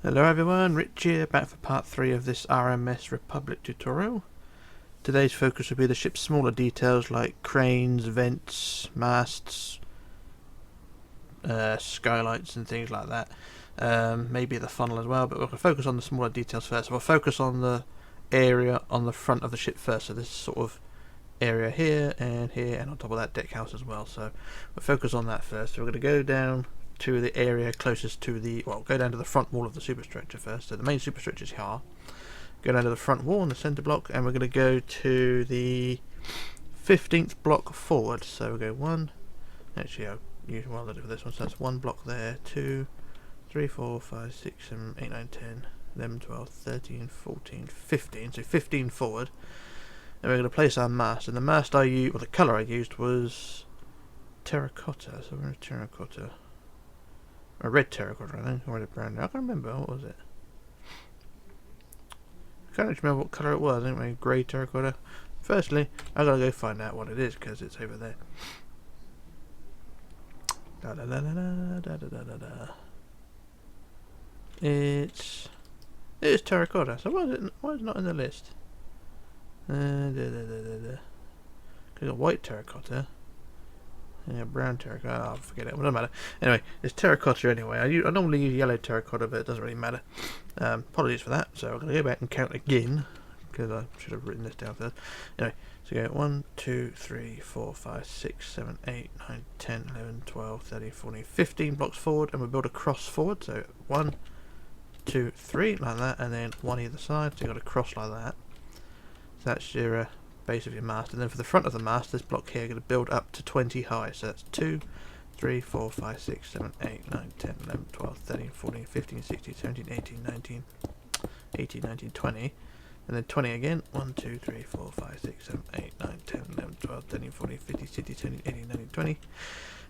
Hello everyone, Rich here, back for part 3 of this RMS Republic tutorial. Today's focus will be the ship's smaller details like cranes, vents, masts, skylights and things like that. Maybe the funnel as well, but we'll focus on the smaller details first. So we'll focus on the area on the front of the ship first, so this sort of area here and on top of that deck house as well. So we'll focus on that first. So we're going to go down to the area closest to the, go down to the front wall of the superstructure first. So the main superstructure is here. Go down to the front wall in the centre block, and we're going to go to the 15th block forward. So we'll go one, actually I'll use one for this one, so that's one block there, 2, 3, 4, 5, 6, 7, 8, 9, 10, 11, 12, 13, 14, 15, so 15 forward. And we're going to place our mast, and the mast I used, or the colour I used was terracotta, so we're in terracotta. A red terracotta, I think, or a brown. I can't remember, what was it? I can't actually remember what colour it was. I think maybe grey terracotta. Firstly, I've got to go find out what it is because it's over there. Da da da da da da da da da. It's terracotta. So why is it not in the list? Because got white terracotta. Yeah, brown terracotta. Oh, forget it. Well, doesn't matter. Anyway, it's terracotta anyway. I normally use yellow terracotta, but it doesn't really matter. Apologies for that. So I'm going to go back and count again because I should have written this down first. Anyway, so go 1, 2, 3, 4, 5, 6, 7, 8, 9, 10, 11, 12, 13, 14, 15 blocks forward, and we build a cross forward. So 1, 2, 3 like that, and then one either side. So you've got a cross like that. So that's your base of your mast, and then for the front of the mast, this block here, going to build up to 20 high. So that's 2, 3, 4, 5, 6, 7, 8, 9, 10, 11, 12, 13, 14, 15, 16, 17, 18, 19, 18, 19, 20, and then 20 again. 1, 2, 3, 4, 5, 6, 7, 8, 9, 10, 11, 12, 13, 14, 15, 16, 17, 18, 19, 20,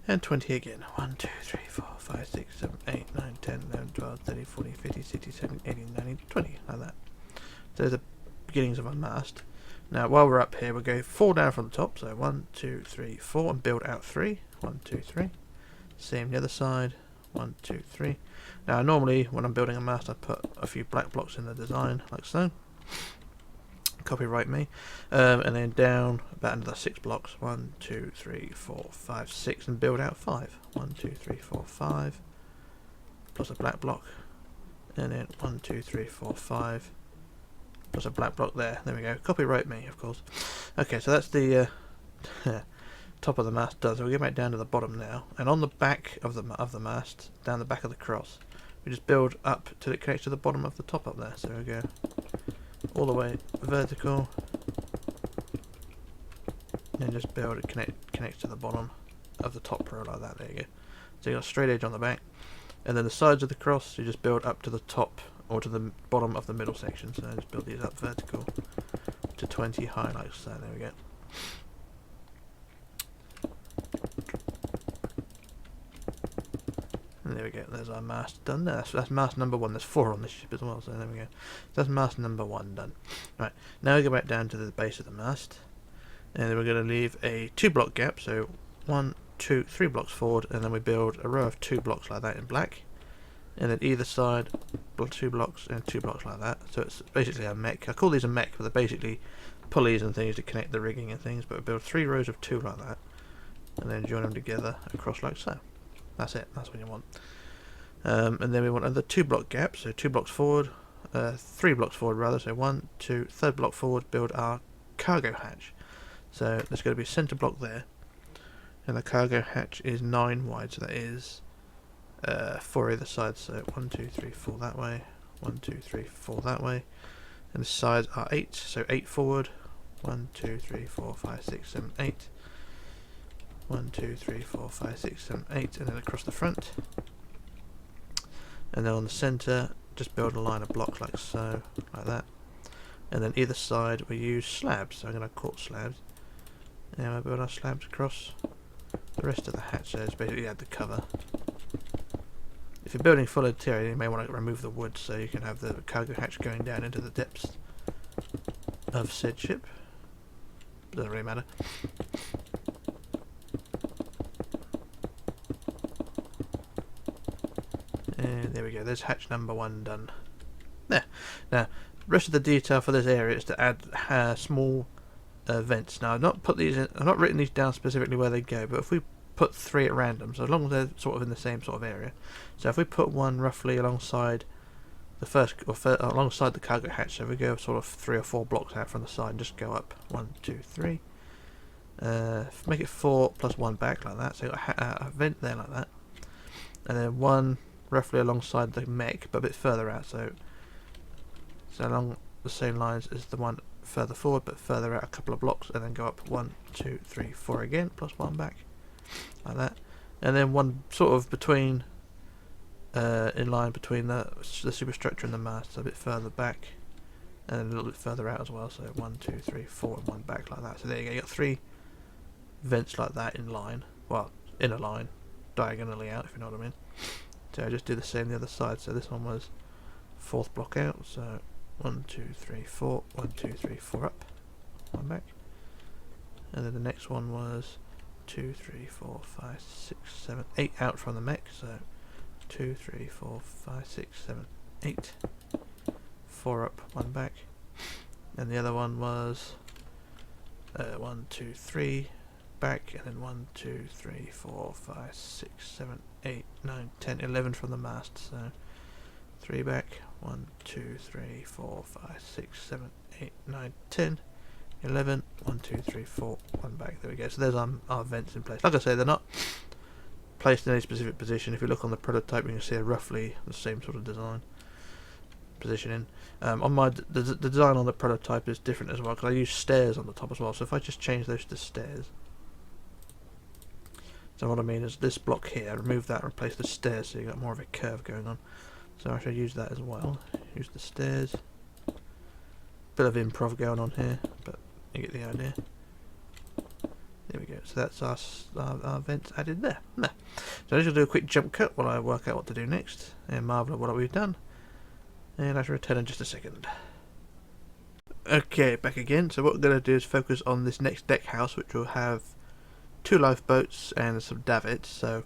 and 20 again. 1, 2, 3, 4, 5, 6, 7, 8, 9, 10, 11, 12, 13, 14, 15, 16, 17, 18, 19, 20, like that. So the beginnings of our mast. Now, while we're up here, we'll go 4 down from the top. So 1, 2, 3, 4, and build out 3. 1, 2, 3. Same the other side. 1, 2, 3. Now, normally when I'm building a mast, I put a few black blocks in the design, like so. Copyright me. And then down about another 6 blocks. 1, 2, 3, 4, 5, 6, and build out 5. 1, 2, 3, 4, 5. Plus a black block. And then 1, 2, 3, 4, 5. Plus a black block there. There we go. Copyright me, of course. Okay, so that's the top of the mast done. So we go back down to the bottom now, and on the back of the mast, down the back of the cross, we just build up till it connects to the bottom of the top up there. So we go all the way vertical, and just build it connects to the bottom of the top row like that. There you go. So you got a straight edge on the back, and then the sides of the cross you just build up to the top or to the bottom of the middle section. So just build these up vertical to 20 high like so. There we go. And there we go. There's our mast done there. That's mast number 1. There's 4 on this ship as well. So there we go. So that's mast number 1 done. Right. Now we go back down to the base of the mast, and then we're going to leave a 2 block gap. So 1, 2, 3 blocks forward, and then we build a row of 2 blocks like that in black. And then either side, 2 blocks and 2 blocks like that. So it's basically a mech. I call these a mech, but they're basically pulleys and things to connect the rigging and things. But we build 3 rows of 2 like that, and then join them together across like so. That's it. That's what you want. And then we want another 2 block gap. So 2 blocks forward, 3 blocks forward rather. So 1, 2, third block forward. Build our cargo hatch. So there's going to be a centre block there, and the cargo hatch is 9 wide. So that is 4 either side, so 1, 2, 3, 4 that way, 1, 2, 3, 4 that way, and the sides are 8, so 8 forward, 1, 2, 3, 4, 5, 6, 7, 8, 1, 2, 3, 4, 5, 6, 7, 8, and then across the front, and then on the centre, just build a line of blocks like so, like that, and then either side we use slabs, so I'm going to cut slabs, and we'll build our slabs across the rest of the hatch, so it's basically add the cover. If you're building full interior, you may want to remove the wood so you can have the cargo hatch going down into the depths of said ship. Doesn't really matter. And there we we go. There's hatch number 1 done. There. Now, the rest of the detail for this area is to add small vents. Now, I've not written these down specifically where they go, but if we put 3 at random, so as long as they're sort of in the same sort of area. So if we put one roughly alongside the alongside the cargo hatch, so we go sort of 3 or 4 blocks out from the side and just go up 1, 2, 3. Make it 4 plus 1 back like that, so you've got a vent there like that, and then one roughly alongside the mech but a bit further out, so along the same lines as the one further forward but further out a couple of blocks, and then go up 1, 2, 3, 4 again, plus 1 back like that, and then one sort of between in line between the superstructure and the mast, so a bit further back and a little bit further out as well, so 1, 2, 3, 4 and 1 back like that. So there you go, you got 3 vents like that in line, well, in a line, diagonally out, if you know what I mean. So I just do the same the other side. So this one was 4th block out, so 1, 2, 3, 4, 1, 2, 3, 4 up, 1 back, and then the next one was 2, 3, 4, 5, 6, 7, 8 out from the mech, so 2, 3, 4, 5, 6, 7, 8, 4 up, 1 back, and the other one was 1, 2, 3 back, and then 1, 2, 3, 4, 5, 6, 7, 8, 9, 10, 11 from the mast, so 3 back, 1, 2, 3, 4, 5, 6, 7, 8, 9, 10, 11, 1, 2, 3, 4, 1 back. There we go. So there's our vents in place. Like I say, they're not placed in any specific position. If you look on the prototype, you can see roughly the same sort of design positioning. On the design on the prototype is different as well, because I use stairs on the top as well. So if I just change those to stairs, so what I mean is this block here, remove that and replace the stairs, so you got more of a curve going on. So I should use that as well. Use the stairs. Bit of improv going on here, but you get the idea. There we go. So that's our vents added there. So I'm just going to do a quick jump cut while I work out what to do next and marvel at what we've done. And I shall return in just a second. Okay, back again. So what we're going to do is focus on this next deck house, which will have 2 lifeboats and some davits. So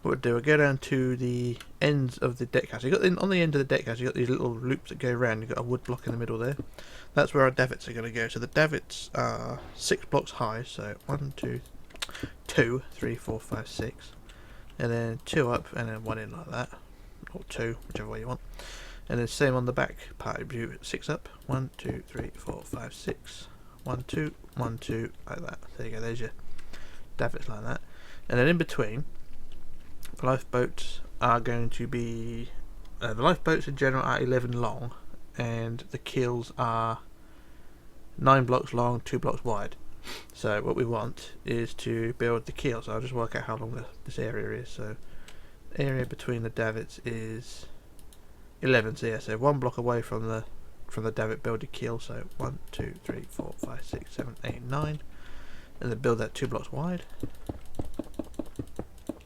what we'll do, we'll go down to the ends of the deck house. On the end of the deck house, you've got these little loops that go around. You've got a wood block in the middle there. That's where our davits are going to go. So the davits are 6 blocks high. So 1, 2, 3, 4, 5, 6, and then 2 up, and then 1 in like that, or 2, whichever way you want. And then same on the back part of you, 6 up, 1, 2, 3, 4, 5, 6, 1, 2, 1, 2, like that. There you go. There's your davits like that. And then in between, the lifeboats are going to be the lifeboats in general are 11 long, and the keels are 9 blocks long, 2 blocks wide. So what we want is to build the keel. So I'll just work out how long this area is. So area between the davits is 11. So yeah, so 1 block away from the davit, build a keel. So 1, 2, 3, 4, 5, 6, 7, 8, 9, and then build that 2 blocks wide.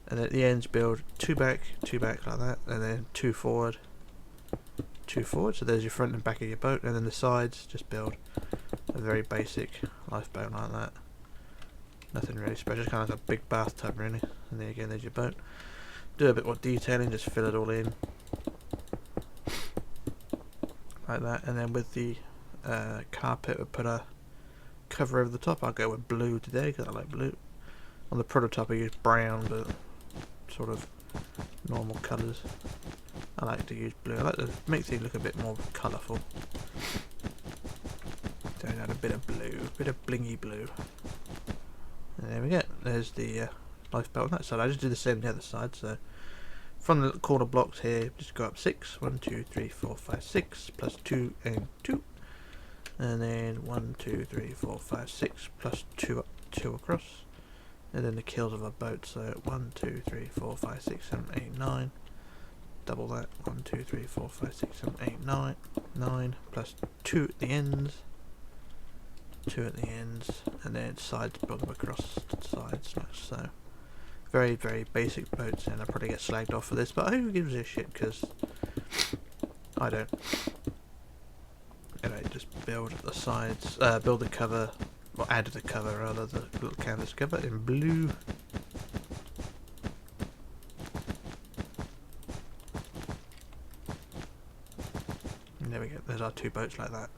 And then at the ends build 2 back like that, and then 2 forward, 2 forward. So there's your front and back of your boat, and then the sides just build a very basic lifeboat like that. Nothing really special, just kind of like a big bathtub really. And there you go, there's your boat. Do a bit more detailing, just fill it all in like that. And then with the carpet, we'll put a cover over the top. I'll go with blue today because I like blue. On the prototype I use brown, but sort of normal colours. I like to use blue. I like to make things look a bit more colourful. So add a bit of blue, a bit of blingy blue. And there we go. There's the lifeboat on that side. I just do the same on the other side. So from the corner blocks here, just go up 6. 1, 2, 3, 4, 5, 6 plus 2 and 2. And then 1, 2, 3, 4, 5, 6 plus 2 up, 2 across. And then the keels of our boat, so 1, 2, 3, 4, 5, 6, 7, 8, 9. Double that. 1, 2, 3, 4, 5, 6, 7, 8, 9. 9 plus 2 at the ends. 2 at the ends, and then sides, build them across the sides. So very, very basic boats, and I'll probably get slagged off for this, but who gives a shit, because I don't. Anyway, just build the sides, build the cover, or add the cover rather, the little canvas cover in blue. And there we go, there's our 2 boats like that.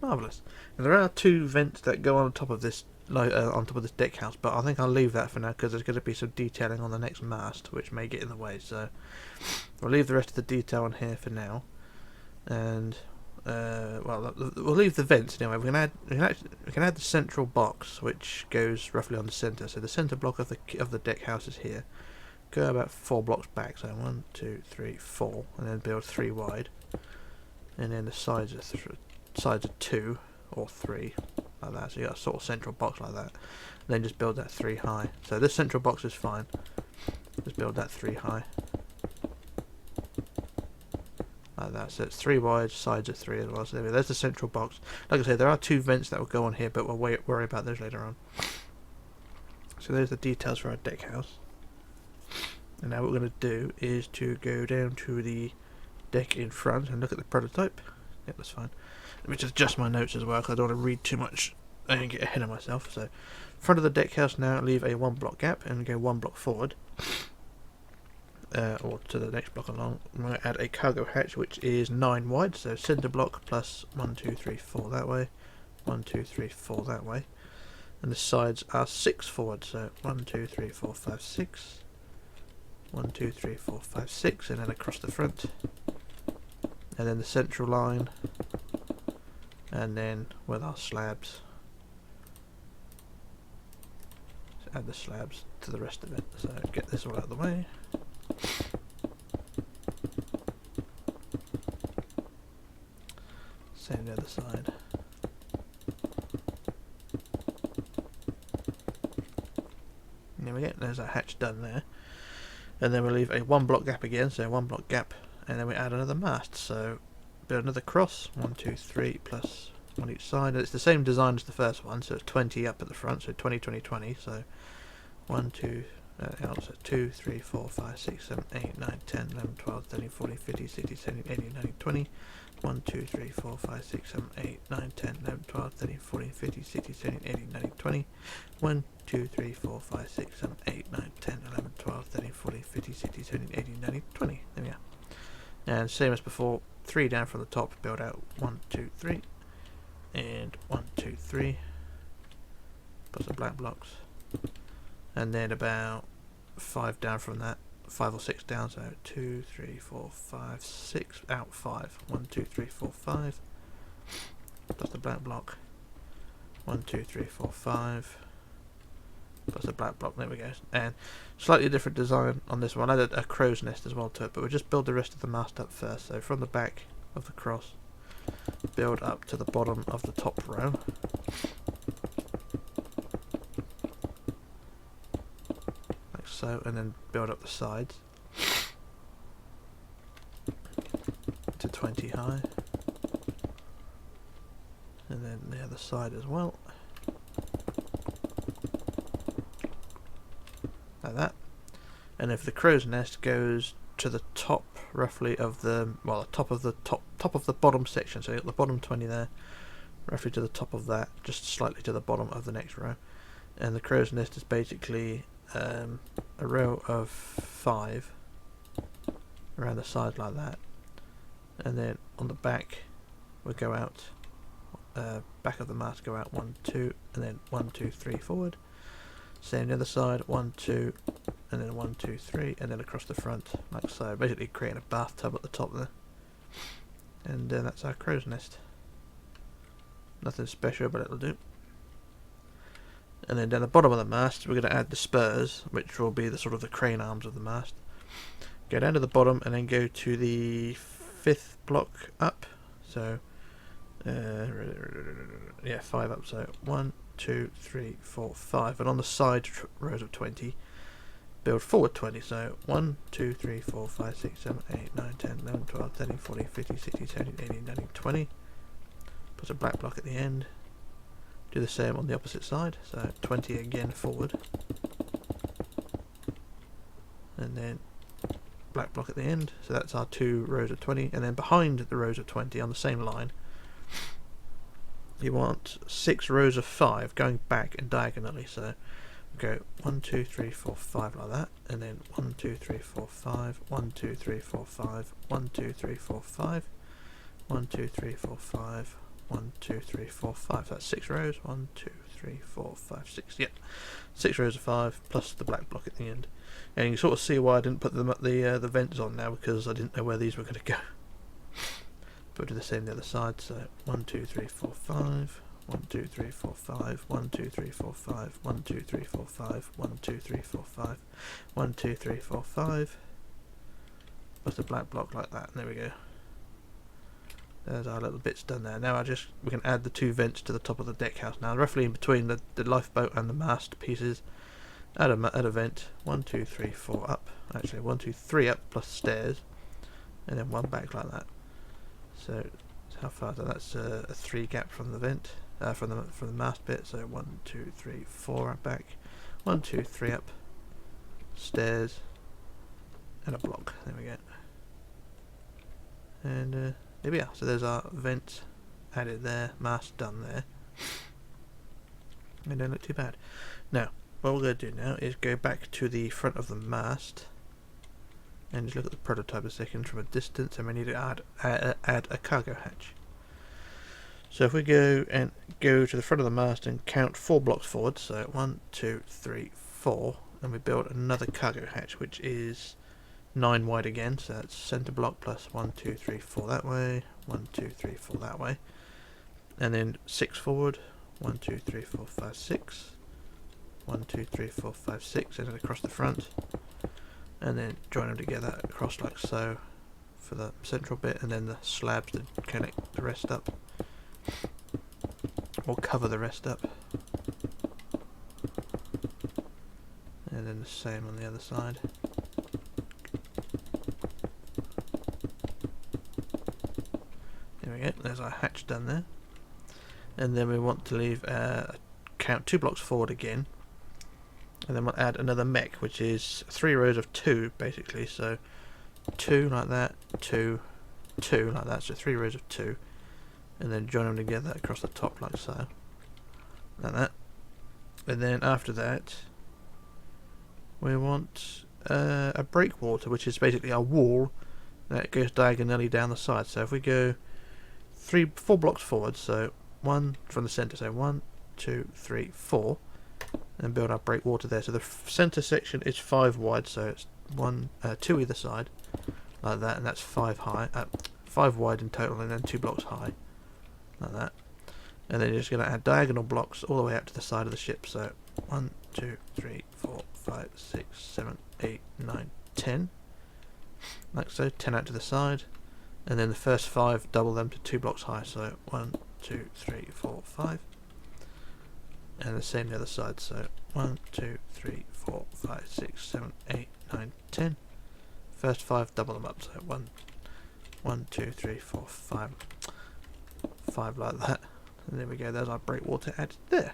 Marvellous. And there are 2 vents that go on top of this deck house, but I think I'll leave that for now because there's going to be some detailing on the next mast which may get in the way, so we'll leave the rest of the detail on here for now. And well, we'll leave the vents anyway. We can add the central box, which goes roughly on the centre. So the centre block of the deck house is here. Go about 4 blocks back. So 1, 2, 3, 4, and then build 3 wide. And then the sides are 2 or 3, like that. So you got a sort of central box like that. And then just build that 3 high. So this central box is fine. Just build that 3 high. Like that, so it's 3 wide, sides are 3 as well. So there's the central box. Like I say, there are 2 vents that will go on here, but we'll worry about those later on. So there's the details for our deck house. And now what we're going to do is to go down to the deck in front and look at the prototype. Yep, that's fine. Let me just adjust my notes as well, because I don't want to read too much and get ahead of myself. So front of the deck house now, leave a 1 block gap and go 1 block forward. Or to the next block along. I'm going to add a cargo hatch which is 9 wide, so centre block plus 1, 2, 3, 4 that way, 1, 2, 3, 4 that way, and the sides are 6 forward, so 1, 2, 3, 4, 5, 6, 1, 2, 3, 4, 5, 6, and then across the front, and then the central line, and then with our slabs, add the slabs to the rest of it. So get this all out of the way. Same the other side. There we go, there's our hatch done there. And then we'll leave a 1 block gap again, so 1 block gap, and then we add another mast. So build another cross, 1, 2, 3 plus 1 each side. And it's the same design as the first one, so it's 20 up at the front, so 20, 20, 20. So 1, 2, so 2, 3, 4, 5, 6, 7, 8, 9, 10, 11, 12, 13, 14, 15, 16, 17, 18, 19, 20. 1, 2, 3, 4, 5, 6, 7, 8, 9, 10, 11, 12, 13, 14, 15, 16, 17, 18, 19, 20. 1, 2, 3, 4, 5, 6, 7, 8, 9, 10, 11, 12, 13, 14, 15, 16, 17, 18, 19, 20. There we are. And same as before, 3 down from the top, build out 1, 2, 3, and 1, 2, 3. Put some black blocks. And then about 5 down from that, 5 or 6 down, so 2, 3, 4, 5, 6, out 5. 1, 2, 3, 4, 5. Plus the black block. 1, 2, 3, 4, 5. Plus the black block, there we go. And slightly different design on this one. I added a crow's nest as well to it, but we'll just build the rest of the mast up first. So from the back of the cross, build up to the bottom of the top row. So, and then build up the sides to 20 high, and then the other side as well, like that. And if the crow's nest goes to the top roughly of the, well, the top of the bottom section, so you got the bottom 20 there, roughly to the top of that, just slightly to the bottom of the next row. And the crow's nest is basically a row of 5 around the side like that, and then on the back we'll go out, back of the mast go out 1, 2, and then 1, 2, 3 forward. Same the other side, 1, 2, and then 1, 2, 3, and then across the front like so, basically creating a bathtub at the top there. And that's our crow's nest. Nothing special, but it'll do. And then down the bottom of the mast we're going to add the spurs, which will be the sort of the crane arms of the mast. Go down to the bottom and then go to the 5th block up, so yeah, 5 up, so 1, 2, 3, 4, 5, and on the side rows of 20 build forward 20, so 1, 2, 3, 4, 5, 6, 7, 8, 9, 10, 11, 12, 13, 14, 15, 16, 17, 18, 19, 20. Put a black block at the end. Do the same on the opposite side, so 20 again forward, and then black block at the end. So that's our 2 rows of 20, and then behind the rows of 20 on the same line you want 6 rows of 5 going back and diagonally. So go 1, 2, 3, 4, 5 like that, and then 1, 2, 3, 4, 5, 1, 2, 3, 4, 5, 1, 2, 3, 4, 5, 1, 2, 3, 4, 5, 1, 2, 3, 4, 5. That's 6 rows. 1, 2, 3, 4, 5, 6. Yep, 6 rows of 5 plus the black block at the end. And you can sort of see why I didn't put the vents on now, because I didn't know where these were going to go. But we'll do the same the other side. So 1, 2, 3, 4, 5. 1, 2, 3, 4, 5, 1, 2, 3, 4, 5, 1, 2, 3, 4, 5, 1, 2, 3, 4, 5, 1, 2, 3, 4, 5. Plus the black block like that, and there we go. There's our little bits done there. Now we can add the 2 vents to the top of the deck house. Now roughly in between the lifeboat and the mast pieces, add a vent. 1, 2, 3, 4 up. Actually 1, 2, 3 up plus stairs, and then 1 back like that. So how far is that? That's a 3 gap from the vent. From the mast bit, so 1, 2, 3, 4 up back, 1, 2, 3 up, stairs, and a block. There we go. And there we are. So there's our vent added there, mast done there. They don't look too bad. Now, what we're going to do now is go back to the front of the mast and just look at the prototype a second from a distance, and we need to add a cargo hatch. So if we go to the front of the mast and count 4 blocks forward, so 1, 2, 3, 4, and we build another cargo hatch, which is 9 wide again, so that's centre block plus 1, 2, 3, 4 that way, 1, 2, 3, 4 that way, and then 6 forward, 1, 2, 3, 4, 5, 6, 1, 2, 3, 4, 5, 6, and then across the front, and then join them together across like so for the central bit, and then the slabs that connect the rest up. Or cover the rest up, and then the same on the other side. There we go, there's our hatch done there. And then we want to leave count 2 blocks forward again, and then we'll add another mech, which is 3 rows of 2 basically, so 2 like that, 2, 2 like that, so 3 rows of 2. And then join them together across the top like so, like that. And then after that we want a breakwater, which is basically a wall that goes diagonally down the side. So if we go 4 blocks forward, so 1 from the centre, so 1, 2, 3, 4, and build our breakwater there. So the centre section is 5 wide, so it's 2 either side like that, and that's 5 high, 5 wide in total, and then 2 blocks high. Like that, and then you're just going to add diagonal blocks all the way up to the side of the ship. So 1, 2, 3, 4, 5, 6, 7, 8, 9, 10, like so. 10 out to the side, and then the first 5 double them to 2 blocks high. So 1, 2, 3, 4, 5, and the same the other side. So 1, 2, 3, 4, 5, 6, 7, 8, 9, 10. First 5 double them up. So 1, 2, 3, 4, 5. 5 like that, and there we go. There's our breakwater added there.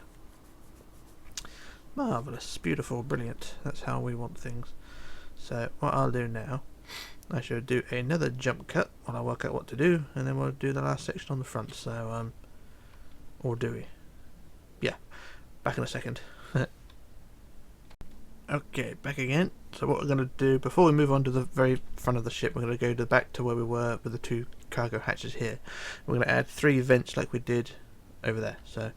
Marvellous, beautiful, brilliant. That's how we want things. So what I'll do now, I shall do another jump cut while I work out what to do, and then we'll do the last section on the front. So or do we? Yeah, back in a second. Okay, back again. So what we're going to do, before we move on to the very front of the ship, we're going to go back to where we were with the 2 cargo hatches here. We're going to add 3 vents like we did over there. So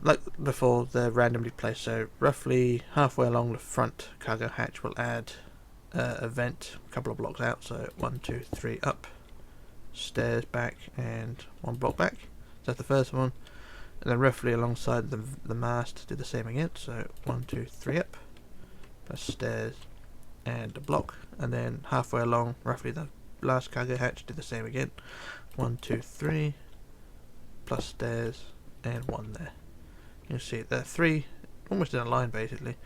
like before, they're randomly placed. So roughly halfway along the front cargo hatch, we'll add a vent a couple of blocks out. So 1, 2, 3 up, stairs back, and 1 block back. So that's the first one. And then roughly alongside the mast, do the same again. So 1, 2, 3 up, plus stairs and a block. And then halfway along, roughly the last cargo hatch, do the same again. 1, 2, 3, plus stairs and 1 there. You'll see there are 3 almost in a line basically.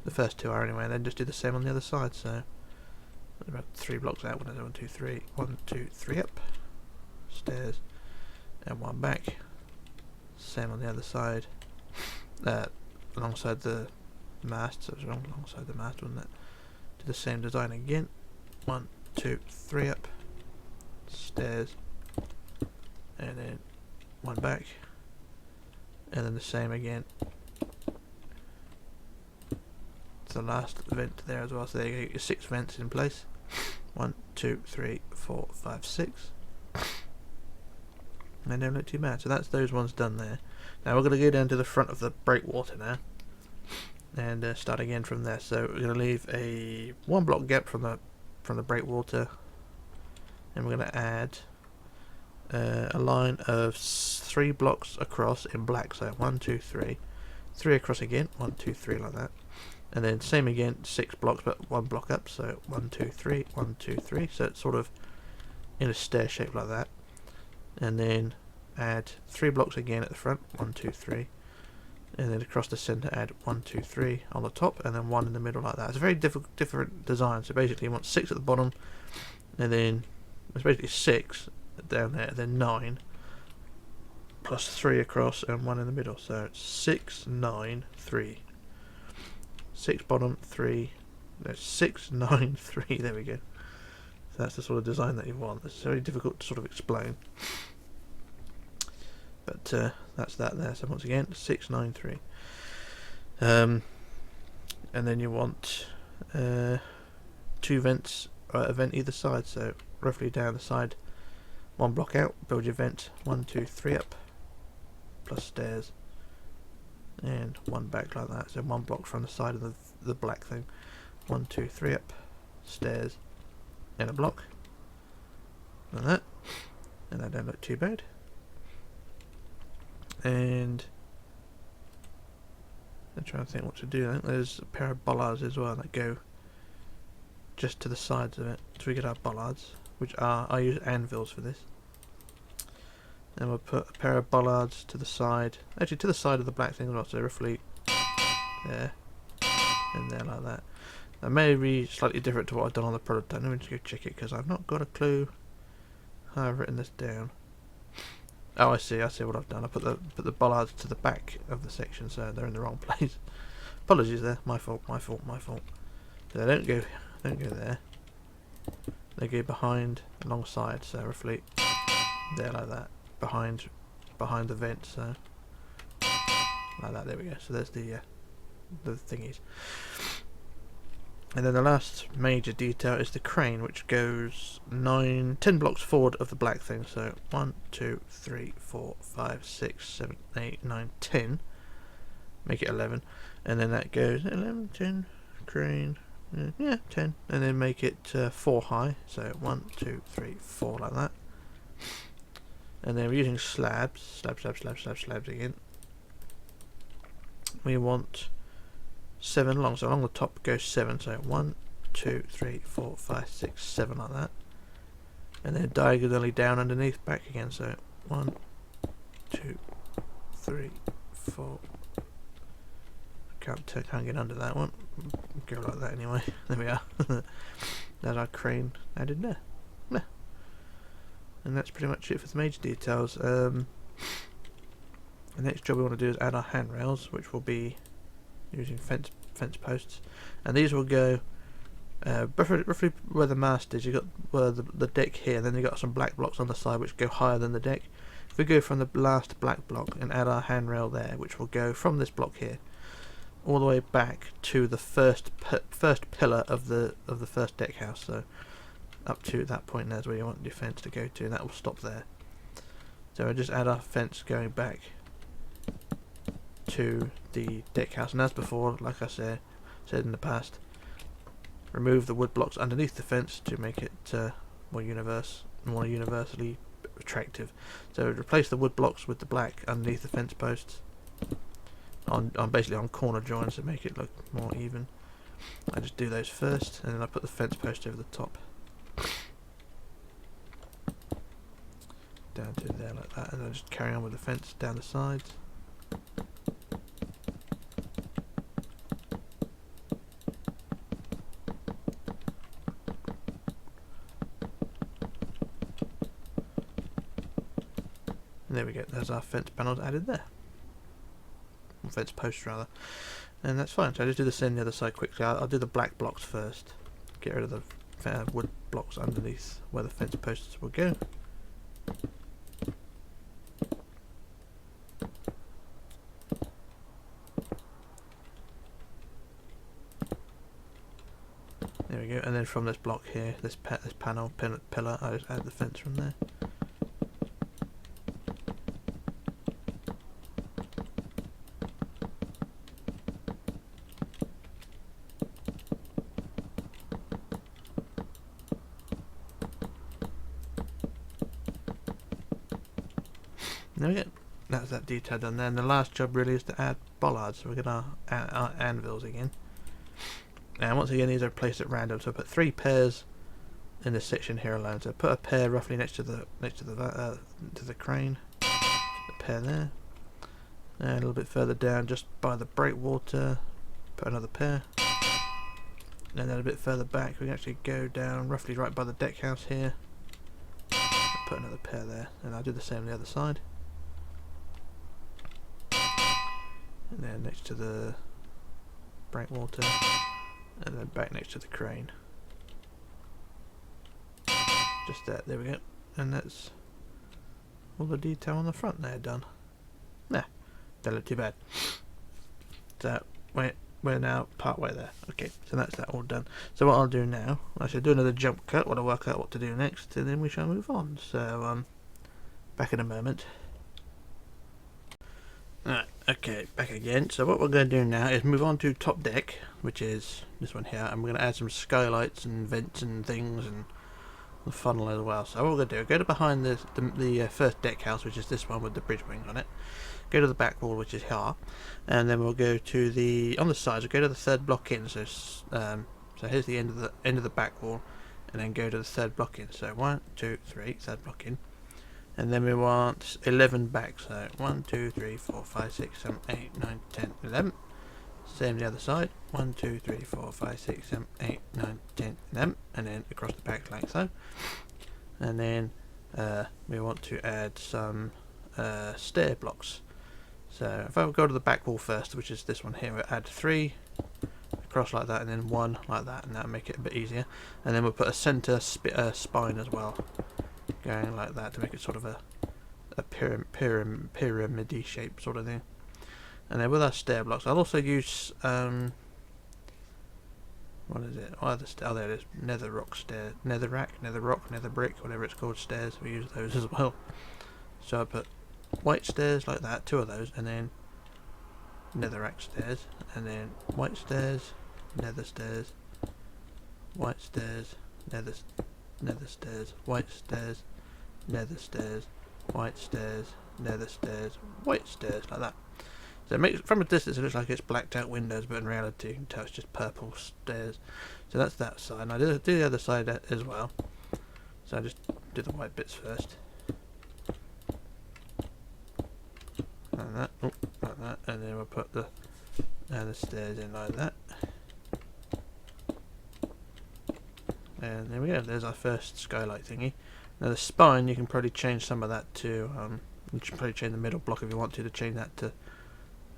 The first 2 are anyway, and then just do the same on the other side. So about 3 blocks out. 1, 2, 3, 1, 2, 3 up, stairs and 1 back. Same on the other side, alongside the mast. So it was wrong, alongside the mast, wasn't it? Do the same design again. 1, 2, 3 up, stairs, and then 1 back, and then the same again the last vent there as well. So there you go, your 6 vents in place. 1, 2, 3, 4, 5, 6. And they don't look too bad. So that's those ones done there. Now we're going to go down to the front of the breakwater now, and start again from there. So we're going to leave a 1 block gap from the breakwater, and we're going to add a line of 3 blocks across in black. So 1, 2, 3, 3 across again. 1, 2, 3 like that, and then same again, 6 blocks but 1 block up. So 1, 2, 3, 1, 2, 3. So it's sort of in a stair shape like that, and then add 3 blocks again at the front. 1, 2, 3. And then across the centre add 1, 2, 3 on the top, and then 1 in the middle like that. It's a very different design. So basically you want 6 at the bottom, and then it's basically 6 down there, then 9 plus 3 across and 1 in the middle. So it's 6, 9, 3. 6 bottom, 3. No, 6, 9, 3. There we go. So that's the sort of design that you want. It's very difficult to sort of explain. But that's that there. So once again, 6, 9, 3. And then you want 2 vents, a vent either side. So roughly down the side, 1 block out, build your vent 1, 2, 3 up, plus stairs, and 1 back like that. So 1 block from the side of the black thing. 1, 2, 3 up, stairs, and a block. Like that. And that don't look too bad. And I'm trying to think what to do. I think there's a pair of bollards as well that go just to the sides of it. So we get our bollards, which are, I use anvils for this. And we'll put a pair of bollards to the side, actually to the side of the black thing as well, so roughly there and there like that. That may be slightly different to what I've done on the prototype. Let me just go check it because I've not got a clue how I've written this down. Oh, I see what I've done. I put the bollards to the back of the section, so they're in the wrong place. Apologies there. My fault. They don't go there. They go behind, alongside, so roughly there like that. Behind the vent, so like that. There we go. So there's the thingies. And then the last major detail is the crane, which goes 10 blocks forward of the black thing. So 1, 2, 3, 4, 5, 6, 7, 8, 9, 10. Make it 11. And then that goes 11, 10, crane, yeah, 10. And then make it 4 high. So 1, 2, 3, 4 like that. And then we're using slabs again. We want 7 long, so along the top goes 7, so 1, 2, 3, 4, 5, 6, 7 like that, and then diagonally down underneath back again, so 1, 2, 3, 4. Can't get under that one. Go like that anyway. There we are. There's our crane added there. Yeah. And that's pretty much it for the major details. The next job we want to do is add our handrails, which will be using fence posts, and these will go roughly where the mast is. You got where the deck here, and then you got some black blocks on the side which go higher than the deck. If we go from the last black block and add our handrail there, which will go from this block here all the way back to the first pillar of the first deck house. So up to that point, there's where you want your fence to go to, and that will stop there. So we'll just add our fence going back to the deck house, and as before, like I said in the past, remove the wood blocks underneath the fence to make it more universally attractive. So replace the wood blocks with the black underneath the fence posts on basically on corner joins to make it look more even. I just do those first, and then I put the fence post over the top down to there like that, and then just carry on with the fence down the sides. And there we go, there's our fence panels added there. Or fence posts rather. And that's fine, so I just do the same on the other side quickly. I'll do the black blocks first. Get rid of the wood blocks underneath where the fence posts will go. from this block here, this panel pillar. I just add the fence from there. There we go. That's that detail done there. And the last job really is to add bollards. So we're going to add our anvils again. And once again, these are placed at random. So I put 3 pairs in this section here alone. So I put a pair roughly next to the crane. A pair there. And a little bit further down, just by the breakwater, put another pair. And then a bit further back, we can actually go down roughly right by the deckhouse here. Put another pair there, and I'll do the same on the other side. And then next to the breakwater, and then back next to the crane. Just that, there we go. And that's all the detail on the front there done. Nah, don't look too bad. So, we're now part way there. Okay, so that's that all done. So what I'll do now, I shall do another jump cut while I work out what to do next, and then we shall move on. So, back in a moment. Alright, okay, back again. So what we're going to do now is move on to top deck, which is this one here, and we're going to add some skylights and vents and things, and the funnel as well. So what we're going to do, go to behind the first deck house, which is this one with the bridge wings on it. Go to the back wall, which is here, and then we'll go to the on the sides. We'll go to the third block in. So here's the end of the back wall, and then go to the third block in. So 1, 2, 3, third block in, and then we want 11 back. So 1, 2, 3, 4, 5, 6, 7, 8, 9, 10, 11. Same the other side. 1, 2, 3, 4, 5, 6, 7, 8, 9, 10, 11, and then across the back like so. And then we want to add some stair blocks. So if I go to the back wall first, which is this one here, we'll add 3 across like that, and then 1 like that, and that'll make it a bit easier. And then we'll put a centre spine as well, going like that to make it sort of a pyramid-y shape sort of thing. And then with our stair blocks, I'll also use what is it? Oh, there it is. Nether rock, nether brick, whatever it's called. Stairs. We use those as well. So I put white stairs like that, 2 of those, and then netherrack stairs, and then white stairs, nether stairs, white stairs, nether stairs, white stairs, nether stairs, white stairs, nether stairs, white stairs, like that. So it makes, from a distance it looks like it's blacked out windows, but in reality you can tell it's just purple stairs. So that's that side, and I do the other side as well. So I just do the white bits first. Like that, like that, and then we'll put the stairs in like that. And there we go, there's our first skylight thingy. Now the spine, you can probably change some of that to, you can probably change the middle block if you want to change that to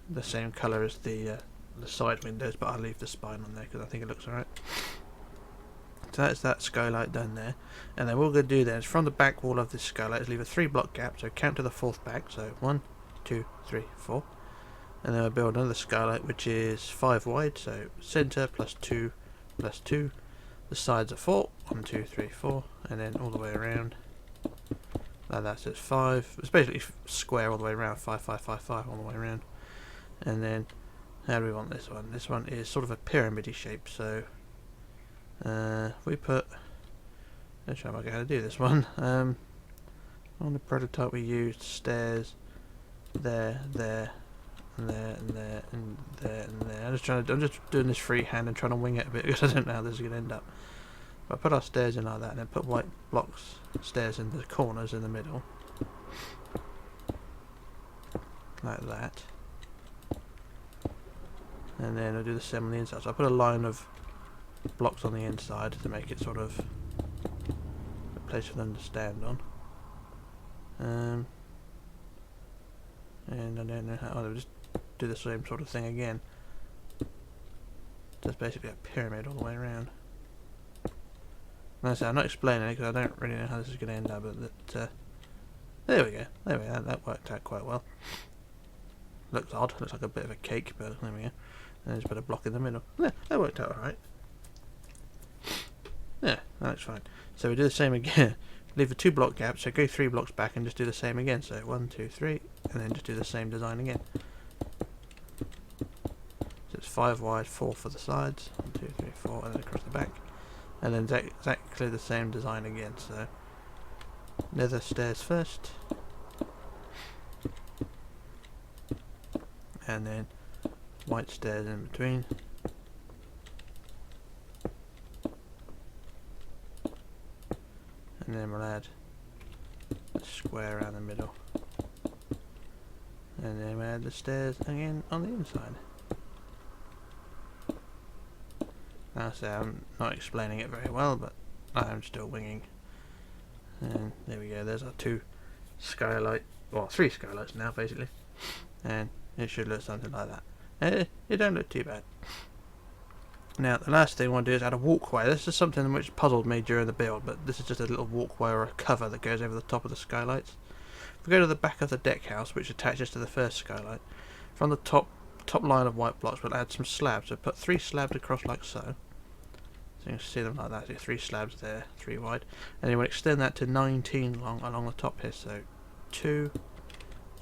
the same colour as the side windows, but I'll leave the spine on there because I think it looks alright. So that's that skylight done there. And then what we're going to do then is from the back wall of this skylight is leave a 3 block gap, so count to the 4th back, so 1, 2, 3, 4, and then we'll build another skylight which is 5 wide, so centre plus 2 plus 2, the sides are 4, 1, 2, 3, 4, and then all the way around like that. So it's 5, it's basically square all the way around, 5, 5, 5, 5 all the way around. And then how do we want this one? This one is sort of a pyramid-y shape, so we put, let's show you how to do this one. On the prototype we used stairs there, there, and there, and there, and there, and there. I'm just doing this freehand and trying to wing it a bit because I don't know how this is going to end up. But I put our stairs in like that, and then put white blocks stairs in the corners in the middle, like that. And then I'll do the same on the inside. So I put a line of blocks on the inside to make it sort of a place for them to stand on. And I don't know how, I'll just do the same sort of thing again. So it's basically a pyramid all the way around. And I say, I'm not explaining it because I don't really know how this is going to end up, but there we go. That worked out quite well. Looks odd, looks like a bit of a cake, but there we go. And just put a block in the middle. Yeah, that worked out alright. Yeah, that looks fine. So we do the same again. Leave a 2 block gap, so go 3 blocks back and just do the same again. So 1, 2, 3, and then just do the same design again. So it's 5 wide, 4 for the sides, 1, 2, 3, 4, and then across the back. And then exactly the same design again. So leather stairs first, and then white stairs in between. And then we'll add a square around the middle. And then we'll add the stairs again on the inside. Now, so I'm not explaining it very well, but I'm still winging. And there we go, there's our 2 skylight, well 3 skylights now basically. And it should look something like that. It don't look too bad. Now the last thing I want to do is add a walkway. This is something which puzzled me during the build, but this is just a little walkway or a cover that goes over the top of the skylights. If we go to the back of the deckhouse, which attaches to the first skylight, from the top line of white blocks we'll add some slabs. So put 3 slabs across like so. So you can see them like that. So 3 slabs there, 3 wide, and then we'll extend that to 19 long along the top here. So 2,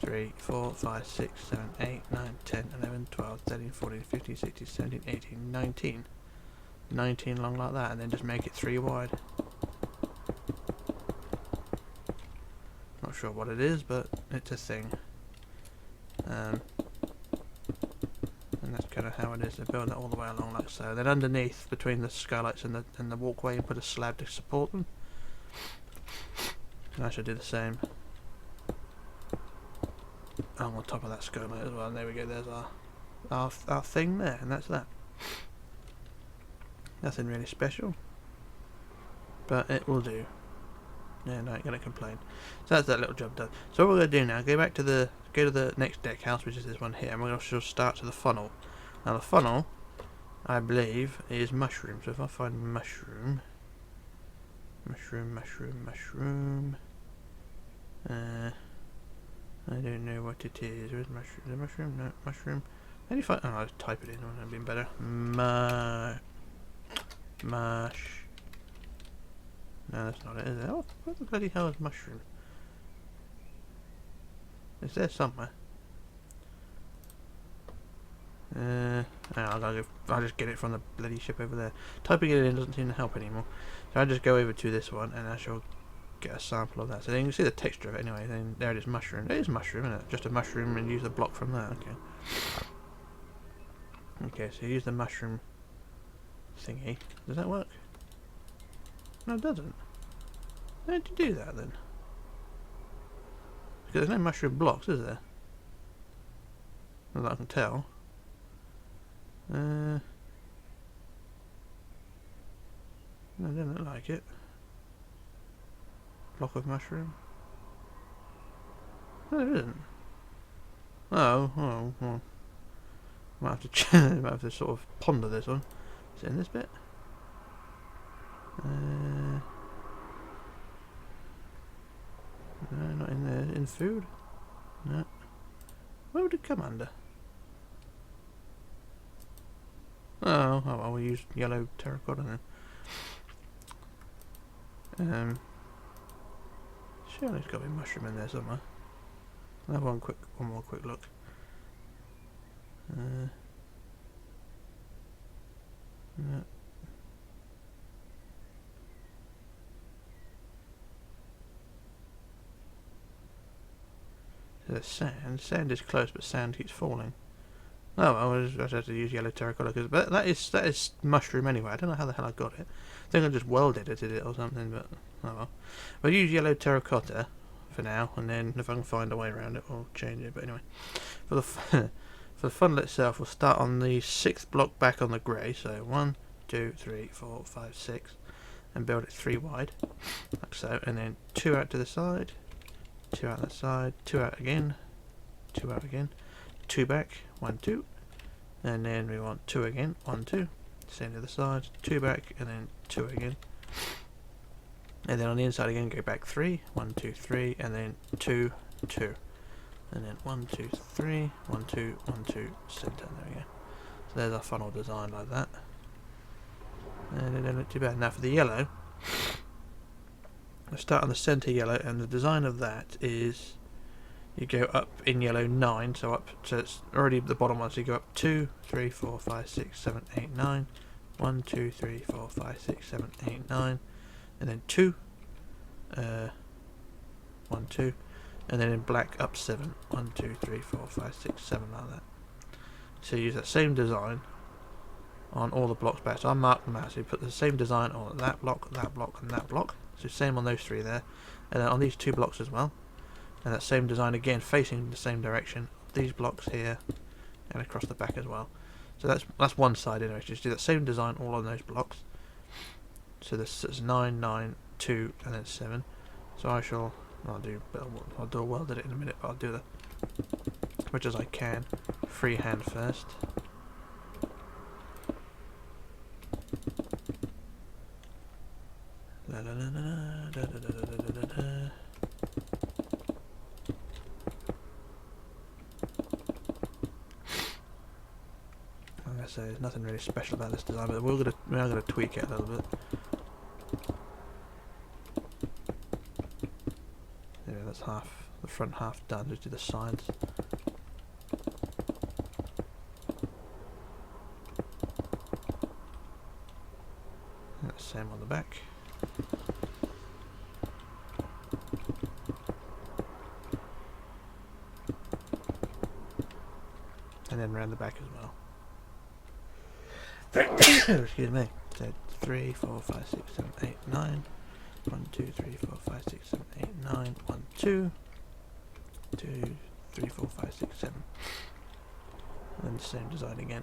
3, 4, 5, 6, 7, 8, 9, 10, 11, 12, 13, 14, 15, 16, 17, 18, 19. 19 long like that, and then just make it 3 wide. Not sure what it is, but it's a thing. And that's kind of how it is. They build it all the way along like so. Then underneath, between the skylights and the walkway, you put a slab to support them. And I should do the same on the top of that skylight as well. And there we go. There's our thing there, and that's that. Nothing really special, but it will do. Yeah, no, I ain't gonna complain. So that's that little job done. So what we're gonna do now, go to the next deck house, which is this one here, and we're gonna start to the funnel. Now the funnel, I believe, is mushroom. So if I find mushroom, I don't know what it is. Where's mushroom? Is it mushroom? No, mushroom. How do you find? Oh, I'll type it in. That would have been better. Mush. No, that's not it, is it? Oh, where the bloody hell is mushroom? It's there somewhere. I'll just get it from the bloody ship over there. Typing it in doesn't seem to help anymore. So I'll just go over to this one and I shall get a sample of that. So then you can see the texture of it anyway. Then there it is, mushroom. It is mushroom, isn't it? Just a mushroom and use the block from that. Okay. Okay, so use the mushroom thingy. Does that work? No, it doesn't. How did you do that then? Because there's no mushroom blocks, is there? Not that I can tell. No, it doesn't look like it. Block of mushroom. No, it isn't. Oh, well. Might have to sort of ponder this one. Is it in this bit? No, not in there. In food? No. Where would it come under? Oh well, we'll use yellow terracotta then. Surely there's got to be mushroom in there somewhere. I'll have one more quick look. No. There's sand. Sand is close, but sand keeps falling. Oh well, I just have to use yellow terracotta, but that is mushroom anyway. I don't know how the hell I got it. I think I just weld edited it or something, but oh well. We'll use yellow terracotta for now, and then if I can find a way around it, we'll change it. But anyway, for the funnel itself, we'll start on the 6th block back on the grey. So 1, 2, 3, 4, 5, 6, and build it 3 wide, like so, and then 2 out to the side. 2 out that side, 2 out again, 2 out again, 2 back, 1, 2, and then we want 2 again, 1, 2, same to the side, 2 back, and then 2 again, and then on the inside again go back 3, 1, 2, 3, and then 2, 2, and then 1, 2, 3, 1, 2, 1, 2, centre, there we go. So there's our funnel design like that, and it don't look too bad. Now for the yellow, Let's start on the centre yellow, and the design of that is you go up in yellow 9, so up, so it's already the bottom one, so you go up 2, 3, 4, 5, 6, 7, 8, 9, 1, 2, 3, 4, 5, 6, 7, 8, 9, and then 2, 1, 2, and then in black up 7, 1, 2, 3, 4, 5, 6, 7, like that. So you use that same design on all the blocks back. So I marked them out, so you put the same design on that block, and that block. So same on those 3 there, and then on these 2 blocks as well. And that same design again, facing the same direction. These blocks here, and across the back as well. So that's one side anyway. Just do that same design all on those blocks. So this is 9, 9, 2, and then 7. So I'll do a welded it in a minute, but I'll do as much as I can freehand first. La, la, la, la, da, da, da, da, da, da, da. Like I say, there's nothing really special about this design, but we are gonna tweak it a little bit. Yeah, that's the front half done. Just do the sides. And the same on the back. And then round the back as well. Excuse me. So 3, 4, 5, 6, 7, 8, 9. 1, 2, 3, 4, 5, 6, 7, 8, 9. 1, 2. 2, 3, 4, 5, 6, 7. And then the same design again.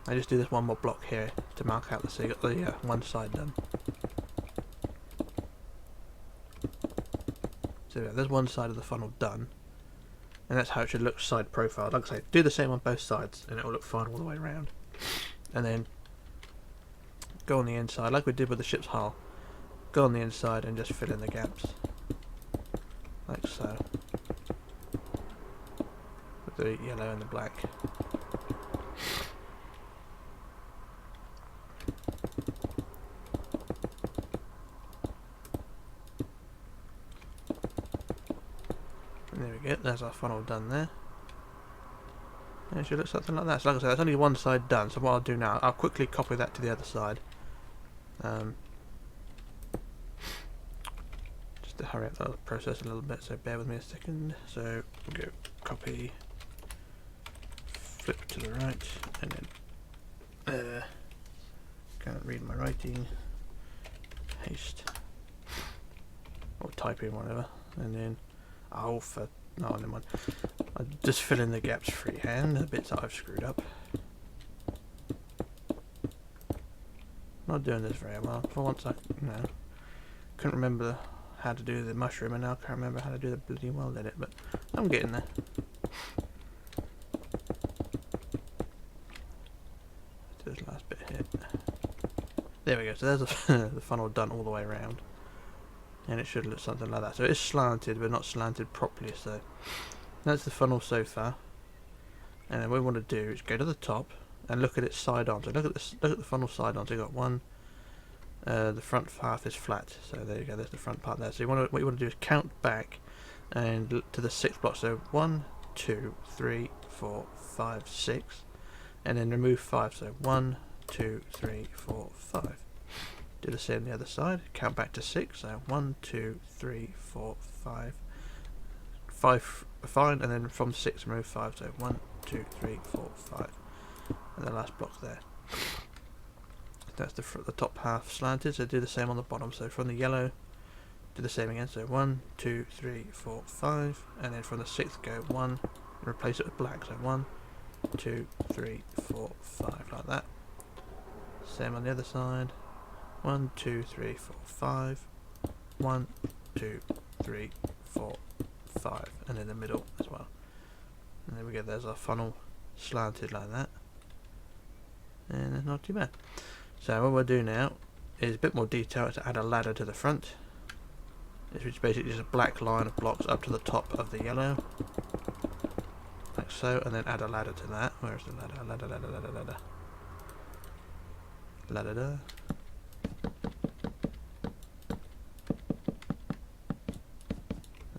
I just do this one more block here to mark out so you got the one side done. So yeah, there's one side of the funnel done, and that's how it should look side profile. Like I say, do the same on both sides and it will look fine all the way around. And then go on the inside like we did with the ship's hull. Go on the inside and just fill in the gaps like so with the yellow and the black. There we go, there's our funnel done there. And it should look something like that. So like I said, that's only one side done, so what I'll do now, I'll quickly copy that to the other side. Just to hurry up the process a little bit, so bear with me a second. So we'll go copy, flip to the right, and then can't read my writing, paste, or type in whatever, and then no, never mind. I'll just fill in the gaps freehand, the bits that I've screwed up. Not doing this very well. For once I couldn't remember how to do the mushroom, and now I can't remember how to do the bloody weld edit, but I'm getting there. Let's do this last bit here. There we go, so there's the funnel done all the way around. And it should look something like that. So it's slanted, but not slanted properly. So that's the funnel so far. And then what we want to do is go to the top and look at its side on. So look at this. Look at the funnel side on. So you got one. The front half is flat. So there you go. There's the front part there. So what you want to do is count back and to the 6th block. So 1, 2, 3, 4, 5, 6, and then remove 5. So 1, 2, 3, 4, 5. Do the same on the other side. Count back to 6. So 1, 2, 3, 4, 5. 5 fine, and then from 6 remove 5. So 1, 2, 3, 4, 5, and the last block there. That's the top half slanted. So do the same on the bottom. So from the yellow, do the same again. So 1, 2, 3, 4, 5, and then from the 6th go 1. And replace it with black. So 1, 2, 3, 4, 5, like that. Same on the other side. 1, 2, 3, 4, 5. 1, 2, 3, 4, 5, and in the middle as well. And there we go. There's our funnel slanted like that, and it's not too bad. So what we'll do now is a bit more detail to add a ladder to the front, which is basically just a black line of blocks up to the top of the yellow, like like so, and then add a ladder to that. Where's the ladder? Ladder.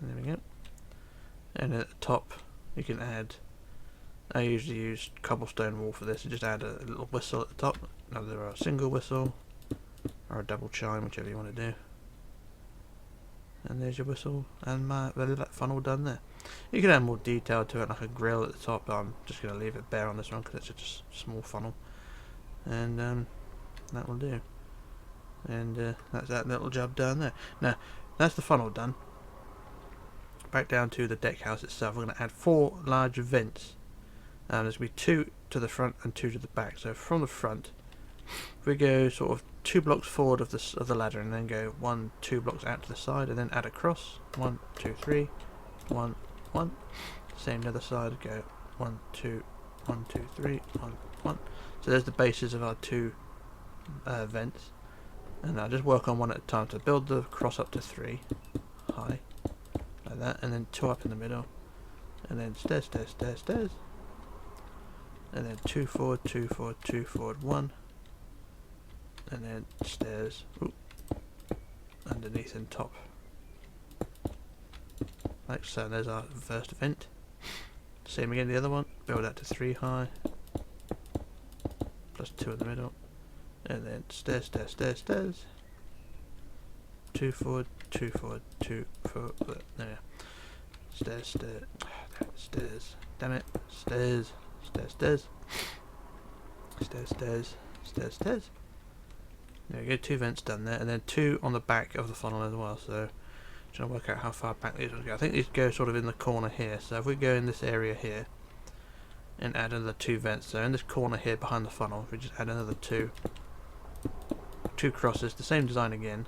And there we go. And at the top you can add, I usually use cobblestone wall for this, and just add a little whistle at the top, either a single whistle or a double chime, whichever you want to do. And there's your whistle and my funnel done there. You can add more detail to it, like a grill at the top, but I'm just going to leave it bare on this one because it's just a small funnel. And that will do. And that's that little job done there. Now, that's the funnel done. Back down to the deck house itself, we're going to add 4 large vents. There's going to be 2 to the front and 2 to the back. So from the front, we go sort of 2 blocks forward of the ladder, and then go 2 blocks out to the side, and then add across 1, 2, 3, 1, 1. Same the other side. Go 1, 2, 1, 2, 3, 1, 1. So there's the bases of our 2 vents, and I'll just work on one at a time to build the cross up to 3 high, like that, and then 2 up in the middle, and then stairs, and then 2 forward, 2 forward, 2 forward, 1, and then stairs underneath and top, like so. There's our first vent. Same again the other one, build that to 3 high, plus 2 in the middle, and then stairs, 2 forward, 2 forward, 2 forward, there we are. Stairs, damn it, stairs. There we go, 2 vents done there, and then 2 on the back of the funnel as well. So trying to work out how far back these ones go. I think these go sort of in the corner here. So if we go in this area here and add another 2 vents, so in this corner here behind the funnel, we just add another 2 crosses, the same design again,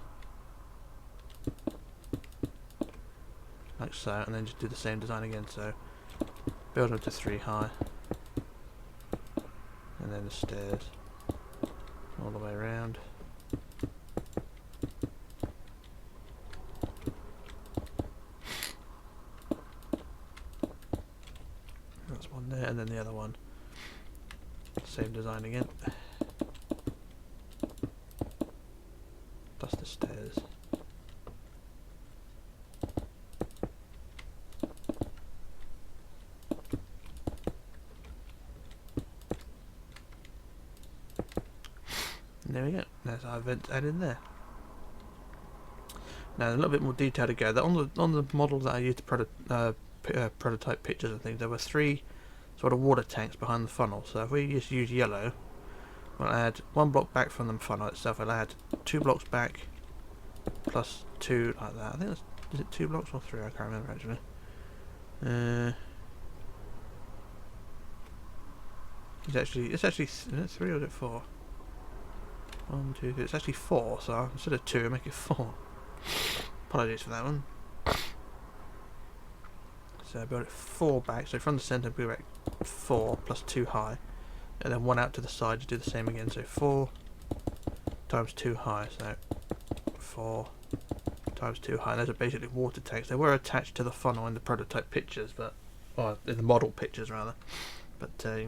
like so, and then just do the same design again. So build them to 3 high, and then the stairs all the way around. That's one there, and then the other one, same design again, plus the stairs. And there we go, there's our vent added there. Now a little bit more detail to go. On the model that I used to prototype pictures and things, there were 3 sort of water tanks behind the funnel. So if we just use yellow, we'll add 1 block back from the funnel itself. We'll add 2 blocks back, plus 2 like that. I think that's, is it 2 blocks or 3? I can't remember actually. It's actually is it 3 or is it 4? 1, 2, 3. It's actually 4. So instead of 2, I make it 4. Apologies for that one. So I build it 4 back. So from the centre, we go back 4 plus 2 high, and then 1 out to the side to do the same again. So 4 times 2 high. So 4 times 2 high. And those are basically water tanks. They were attached to the funnel in the prototype pictures, or in the model pictures rather. But I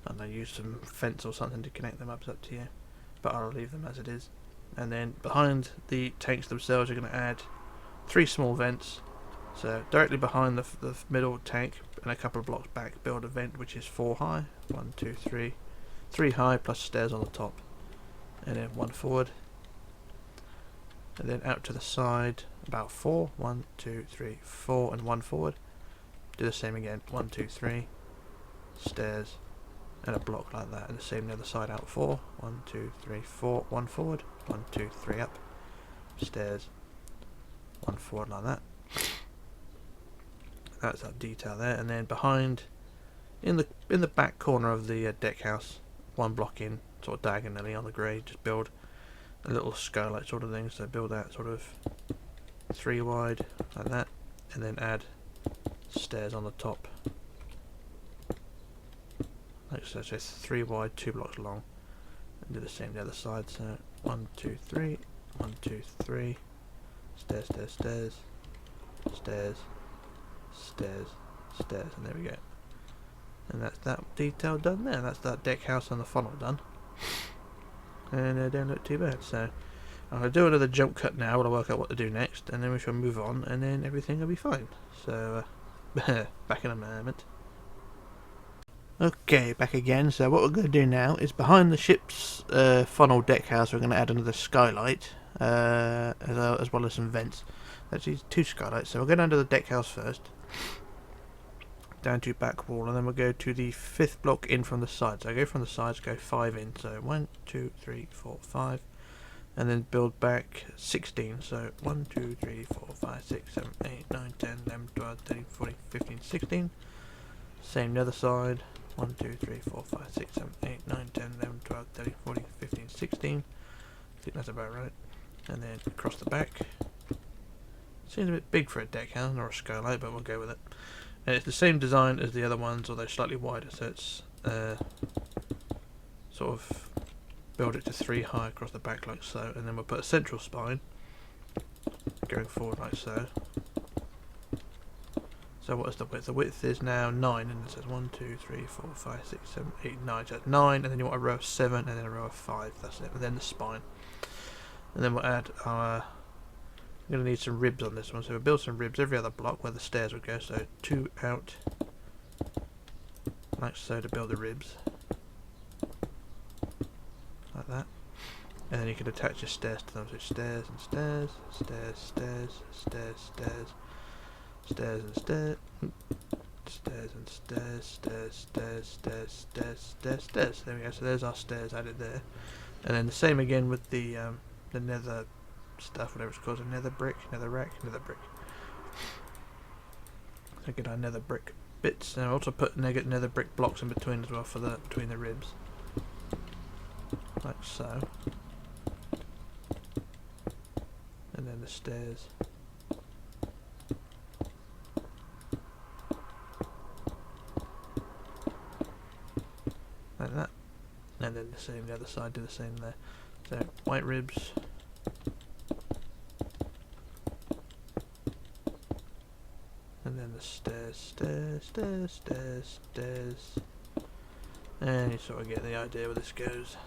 don't know, use some fence or something to connect them up. It's up to you. But I'll leave them as it is. And then behind the tanks themselves, you're going to add 3 small vents. So directly behind the middle tank, and a couple of blocks back, build a vent which is 4 high. 1, 2, 3. 3 high plus stairs on the top. And then 1 forward. And then out to the side, about 4. 1, 2, 3, 4, and 1 forward. Do the same again. 1, 2, 3. Stairs. And a block like that, and the same the other side out. 4, 1, 2, 3, 4, 1 forward, 1, 2, 3 up, stairs, 1 forward like that. That's that detail there, and then behind, in the back corner of the deck house, 1 block in, sort of diagonally on the grey, just build a little skylight sort of thing. So build that sort of 3 wide like that, and then add stairs on the top. Like so, 3 wide, 2 blocks long, and do the same the other side. So 1, 2, 3, 1, 2, 3, stairs, and there we go. And that's that detail done there. That's that deck house and the funnel done. And they don't look too bad. So I'll do another jump cut now while I work out what to do next, and then we shall move on, and then everything will be fine. So back in a moment. Okay, back again. So what we're going to do now is behind the ship's funnel deck house, we're going to add another skylight, as well as some vents. Actually, 2 skylights. So we'll go down to the deck house first, down to back wall, and then we'll go to the 5th block in from the side. So I go from the sides, go 5 in. So 1, 2, 3, 4, 5, and then build back 16. So 1, 2, 3, 4, 5, 6, 7, 8, 9, 10, 11, 12, 13, 14, 15, 16. Same the other side. 1, 2, 3, 4, 5, 6, 7, 8, 9, 10, 11, 12, 13, 14, 15, 16. I think that's about right. And then across the back. Seems a bit big for a deck house or a skylight, but we'll go with it. And it's the same design as the other ones, although slightly wider, so it's sort of build it to 3 high across the back like so, and then we'll put a central spine going forward like so. So what is the width? The width is now 9, and it says 1, 2, 3, 4, 5, 6, 7, 8, 9. So that's 9, and then you want a row of 7, and then a row of 5. That's it. And then the spine. And then we'll add our. We're going to need some ribs on this one, so we'll build some ribs every other block where the stairs would go. So 2 out, like so, to build the ribs, like that. And then you can attach your stairs to them. So stairs and stairs, stairs, stairs, stairs, stairs. Stairs and stairs, stairs and stairs, stairs, stairs, stairs, stairs, stairs, stairs. There we go. So there's our stairs added there, and then the same again with the nether stuff, whatever it's called, a nether brick, nether rack, nether brick. So get our nether brick bits, and I'll also put nether brick blocks in between as well for the between the ribs, like so, and then the stairs. Like that, and then the same the other side, do the same there. So white ribs, and then the stairs, stairs, stairs, stairs, stairs, and you sort of get the idea where this goes.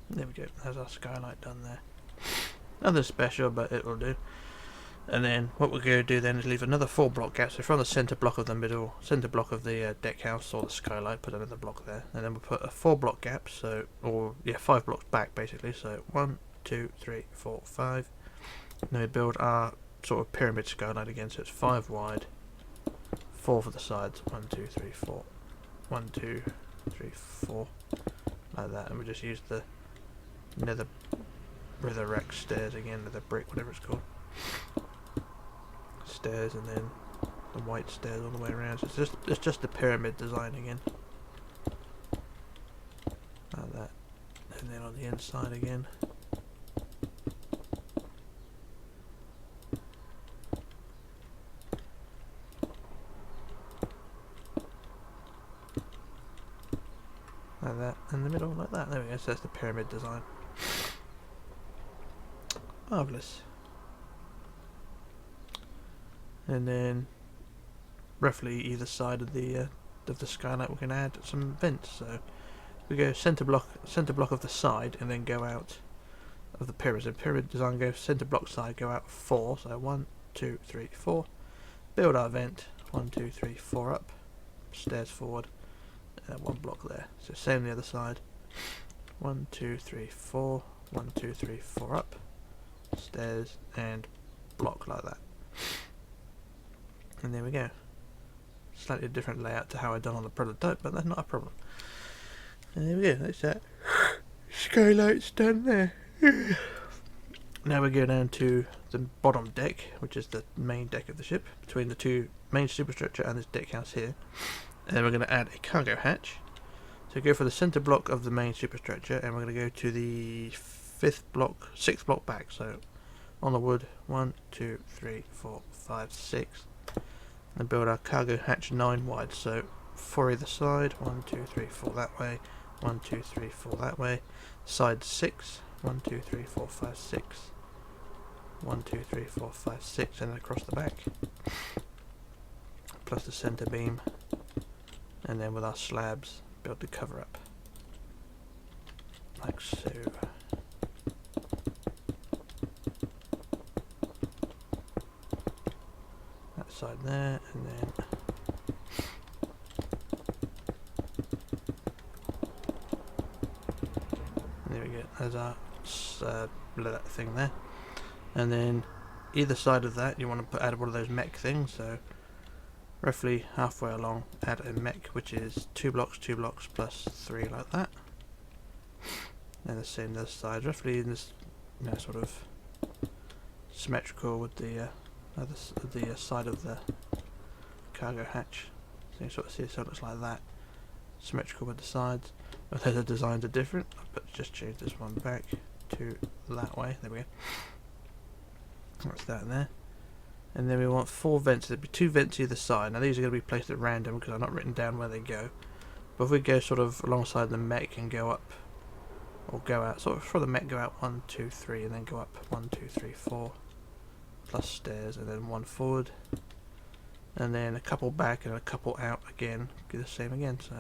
There we go, there's our skylight done there. Nothing special, but it will do. And then what we're going to do then is leave another 4 block gap. So from the centre block of the middle, centre block of the deck house or the skylight, put another block there. And then we'll put a 4 block gap, so, or yeah, 5 blocks back basically. So 1, 2, 3, 4, 5. And then we build our sort of pyramid skylight again, so it's 5 wide, 4 for the sides. 1, 2, 3, 4. 1, 2, 3, 4. Like that. And we just use the nether rack stairs again, nether brick, whatever it's called. Stairs, and then the white stairs all the way around. So it's just the pyramid design again, like that. And then on the inside again. Like that, in the middle, like that. There we go, so that's the pyramid design. Marvellous. And then roughly either side of the skylight we can add some vents. So we go centre block of the side, and then go out of the pyramid. So pyramid design goes centre block side, go out 4. So 1, 2, 3, 4. Build our vent. 1, 2, 3, 4 up. Stairs forward. And 1 block there. So same the other side. 1, 2, 3, 4. 1, 2, 3, 4 up. Stairs and block like that. And there we go. Slightly different layout to how I done on the prototype, but that's not a problem. And there we go, that's that. Skylights done there. Now we go down to the bottom deck, which is the main deck of the ship, between the 2 main superstructure and this deck house here. And then we're going to add a cargo hatch. So go for the centre block of the main superstructure, and we're going to go to the 6th block back. So on the wood, 1, 2, 3, 4, 5, 6. And build our cargo hatch 9 wide, so 4 either side. 1, 2, 3, 4 that way. 1, 2, 3, 4 that way. Side 6. 1, 2, 3, 4, 5, 6. 1, 2, 3, 4, 5, 6, and then across the back. Plus the centre beam. And then with our slabs, build the cover up. Like so. That side there, and then there we go. There's our that thing there. And then either side of that, you want to add one of those mech things. So roughly halfway along, add a mech, which is 2 blocks plus 3, like that. And the same the other side, roughly in this, sort of symmetrical with the side of the cargo hatch. So you sort of see it looks like that, symmetrical with the sides. But the designs are different. But just change this one back to that way. There we go. That's that there. And then we want 4 vents. There'll be 2 vents either side. Now these are going to be placed at random because I've not written down where they go. But if we go sort of alongside the mech and go up, or go out, sort of for the mech, go out 1, 2, 3, and then go up 1, 2, 3, 4, plus stairs, and then 1 forward, and then a couple back and a couple out again. Do the same again. So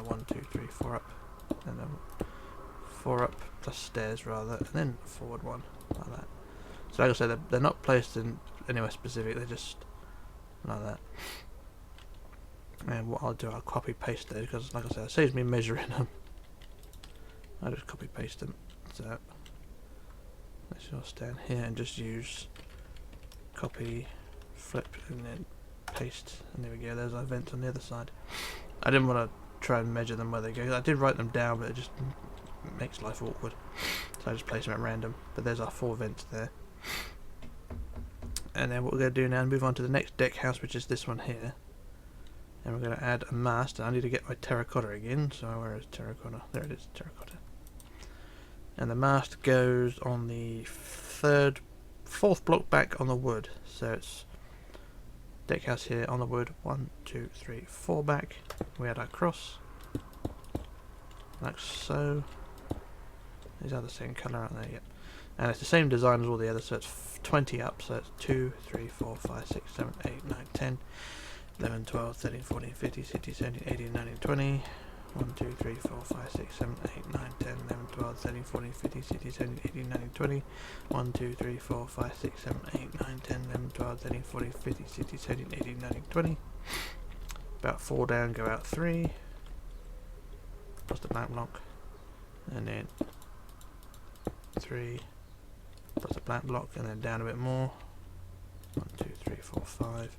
1, 2, 3, 4 up, and then 4 up plus stairs rather, and then forward 1, like that. So like I said, they're not placed in anywhere specific. They're just like that. And what I'll do, I'll copy paste those because, like I said, it saves me measuring them. I just copy paste them. So let's just stand here and just use copy, flip, and then paste. And there we go. There's our vents on the other side. I didn't want to try and measure them where they go. I did write them down, but it just makes life awkward. So I just place them at random. But there's our 4 vents there. And then what we're going to do now is move on to the next deck house, which is this one here. And we're going to add a mast. I need to get my terracotta again. So where is terracotta? There it is, terracotta. And the mast goes on the 4th block back on the wood. So it's deck house here on the wood. 1, 2, 3, 4 back. We add our cross, like so. These are the same colour, aren't they? Yep. And it's the same design as all the others. So it's 20 up. So it's 2, 3, 4, 5, 6, 7, 8, 9, 10. 11, 12, 13, 14, 15, 16, 17, 18, 19, 20. 1, 2, 3, 4, 5, 6, 7, 8, 9, 10, 11, 12, 13, 14, 15, 16, 17, 18, 19, 20. 1, 2, 3, 4, 5, 6, 7, 8, 9, 10, 11, 12, 13, 14, 15, 16, 17, 18, 19, 20. About 4 down, go out 3. Plus the blank block. And then 3. Plus the blank block, and then down a bit more. 1, 2, 3, 4, 5.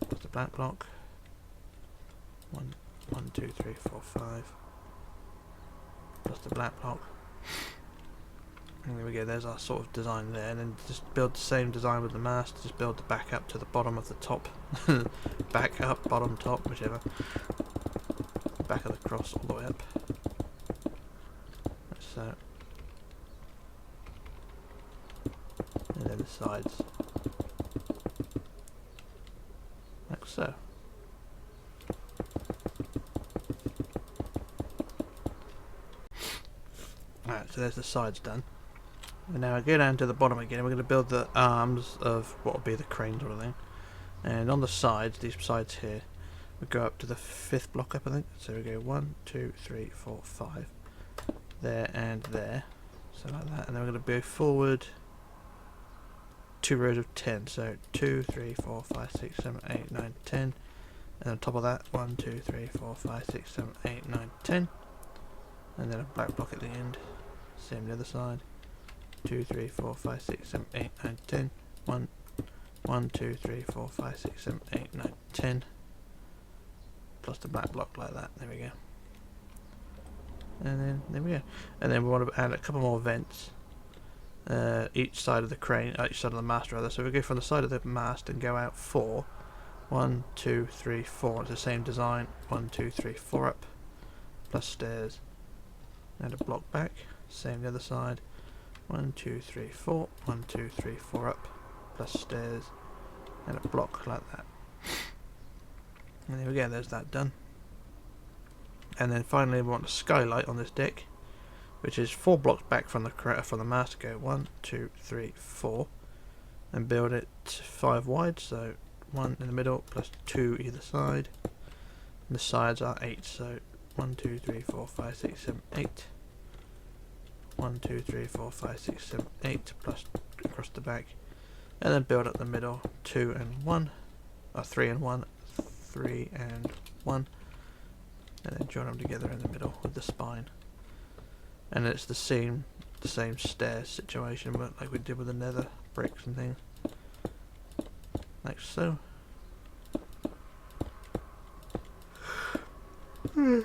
Plus the blank block. 1, 2, 3, 4, 5. Plus the black block. And there we go, there's our sort of design there. And then just build the same design with the mast, just build the back up to the bottom of the top. Back up, bottom, top, whichever. Back of the cross all the way up. Like so. And then the sides. Like so. Alright, so there's the sides done. And now I go down to the bottom again. We're going to build the arms of what will be the crane sort of thing. And on the sides, these sides here, we go up to the 5th block up, I think. So we go 1, 2, 3, 4, 5. There and there. So like that. And then we're going to go forward 2 rows of 10. So 2, 3, 4, 5, 6, 7, 8, 9, 10. And on top of that, 1, 2, 3, 4, 5, 6, 7, 8, 9, 10. And then a black block at the end. Same the other side. 2, 3, 4, 5, 6, 7, 8, 9, 10. 1, 2, 3, 4, 5, 6, 7, 8, 9, 10. Plus the black block like that. There we go. And then there we go. And then we want to add a couple more vents. Each side of the crane, each side of the mast rather. So we go from the side of the mast and go out 4. 1, 2, 3, 4. It's the same design. 1, 2, 3, 4 up. Plus stairs. And a block back. Same the other side. 1, 2, 3, 4. 1, 2, 3, 4 up. Plus stairs. and a block like that. And there we go, there's that done. And then finally we want a skylight on this deck, which is 4 blocks back from the mast. Go 1, 2, 3, 4, and build it 5 wide. So 1 in the middle plus 2 either side. And the sides are 8. So 1, 2, 3, 4, 5, 6, 7, 8. 1, 2, 3, 4, 5, 6, 7, 8 plus across the back, and then build up the middle 2 and 1, or 3 and 1, 3 and 1, and then join them together in the middle with the spine. And it's the same stair situation, but like we did with the nether bricks and things, like so. There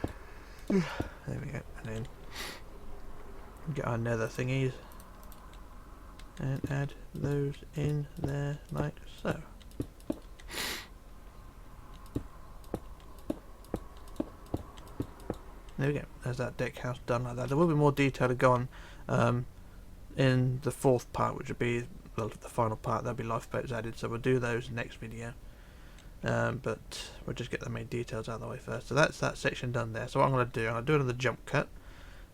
we go, and then get our nether thingies and add those in there like so. There we go, there's that deck house done like that. There will be more detail to go on in the 4th part, which would be the final part. There'll be lifeboats added, so we'll do those next video. But we'll just get the main details out of the way first. So that's that section done there. So what I'm going to do, I'm going to do another jump cut,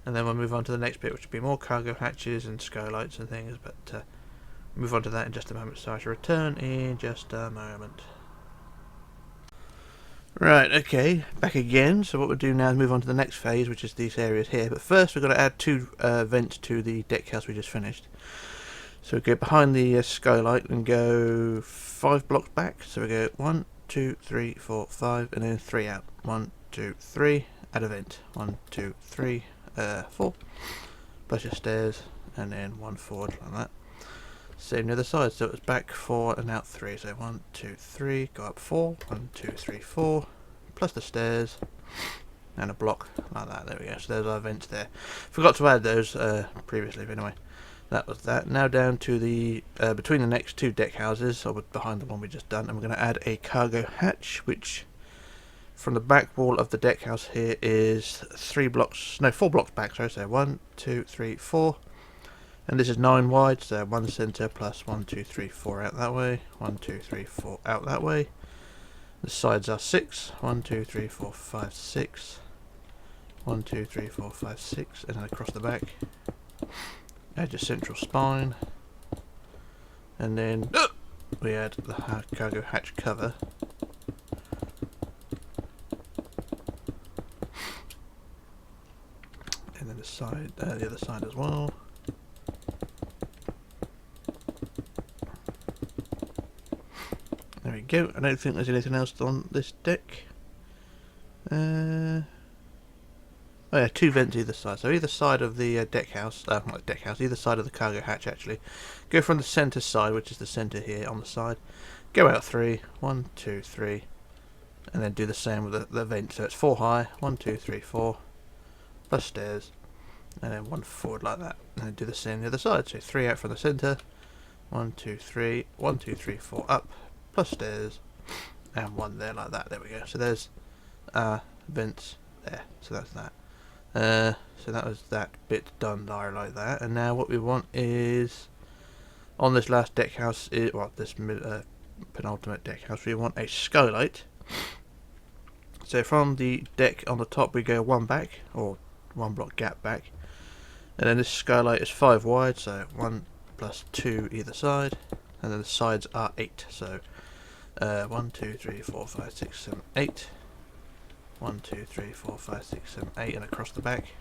and then we'll move on to the next bit, which will be more cargo hatches and skylights and things, but move on to that in just a moment. So I shall return in just a moment. Right, okay, back again. So what we'll do now is move on to the next phase, which is these areas here. But first we've got to add 2 vents to the deck house we just finished. So we go behind the skylight and go 5 blocks back. So we go 1, 2, 3, 4, 5, and then 3 out. 1, 2, 3, add a vent. 1, 2, 3, 4, plus your stairs, and then 1 forward like that. Same the other side, so it's back 4 and out 3. So 1, 2, 3, go up 4, 1, 2, 3, 4, plus the stairs, and a block like that. There we go. So there's our vents there. Forgot to add those previously, but anyway, that was that. Now down to the between the next 2 deck houses, or behind the one we just done, and we're going to add a cargo hatch, which from the back wall of the deck house here is 4 blocks back. Sorry, so 1, 2, 3, 4, and this is 9 wide. So 1 center plus 1, 2, 3, 4 out that way. 1, 2, 3, 4 out that way. The sides are 6. 1, 2, 3, 4, 5, 6. 1, 2, 3, 4, 5, 6, and then across the back. Add your central spine, and then we add the cargo hatch cover. And then the other side as well. There we go. I don't think there's anything else on this deck. Oh yeah, 2 vents either side. So either side of the deck house, not deck house, either side of the cargo hatch actually. Go from the centre side, which is the centre here on the side. Go out 3, 1, 2, 3, and then do the same with the vent. So it's 4 high, 1, 2, 3, 4, plus stairs, and then 1 forward like that. And then do the same the other side. So 3 out from the centre, 1, 2, 3, 1, 2, 3, 4 up, plus stairs, and 1 there like that. There we go. So there's vents there. So that's that. So that was that bit done there like that. And now what we want is on this last deck house, this penultimate deck house, we want a skylight. So from the deck on the top we go 1 back, or 1 block gap back, and then this skylight is 5 wide, so 1 plus 2 either side, and then the sides are 8. So 1, 2, 3, 4, 5, 6, 7, 8. 1, 2, 3, 4, 5, 6, 7, 8, and across the back.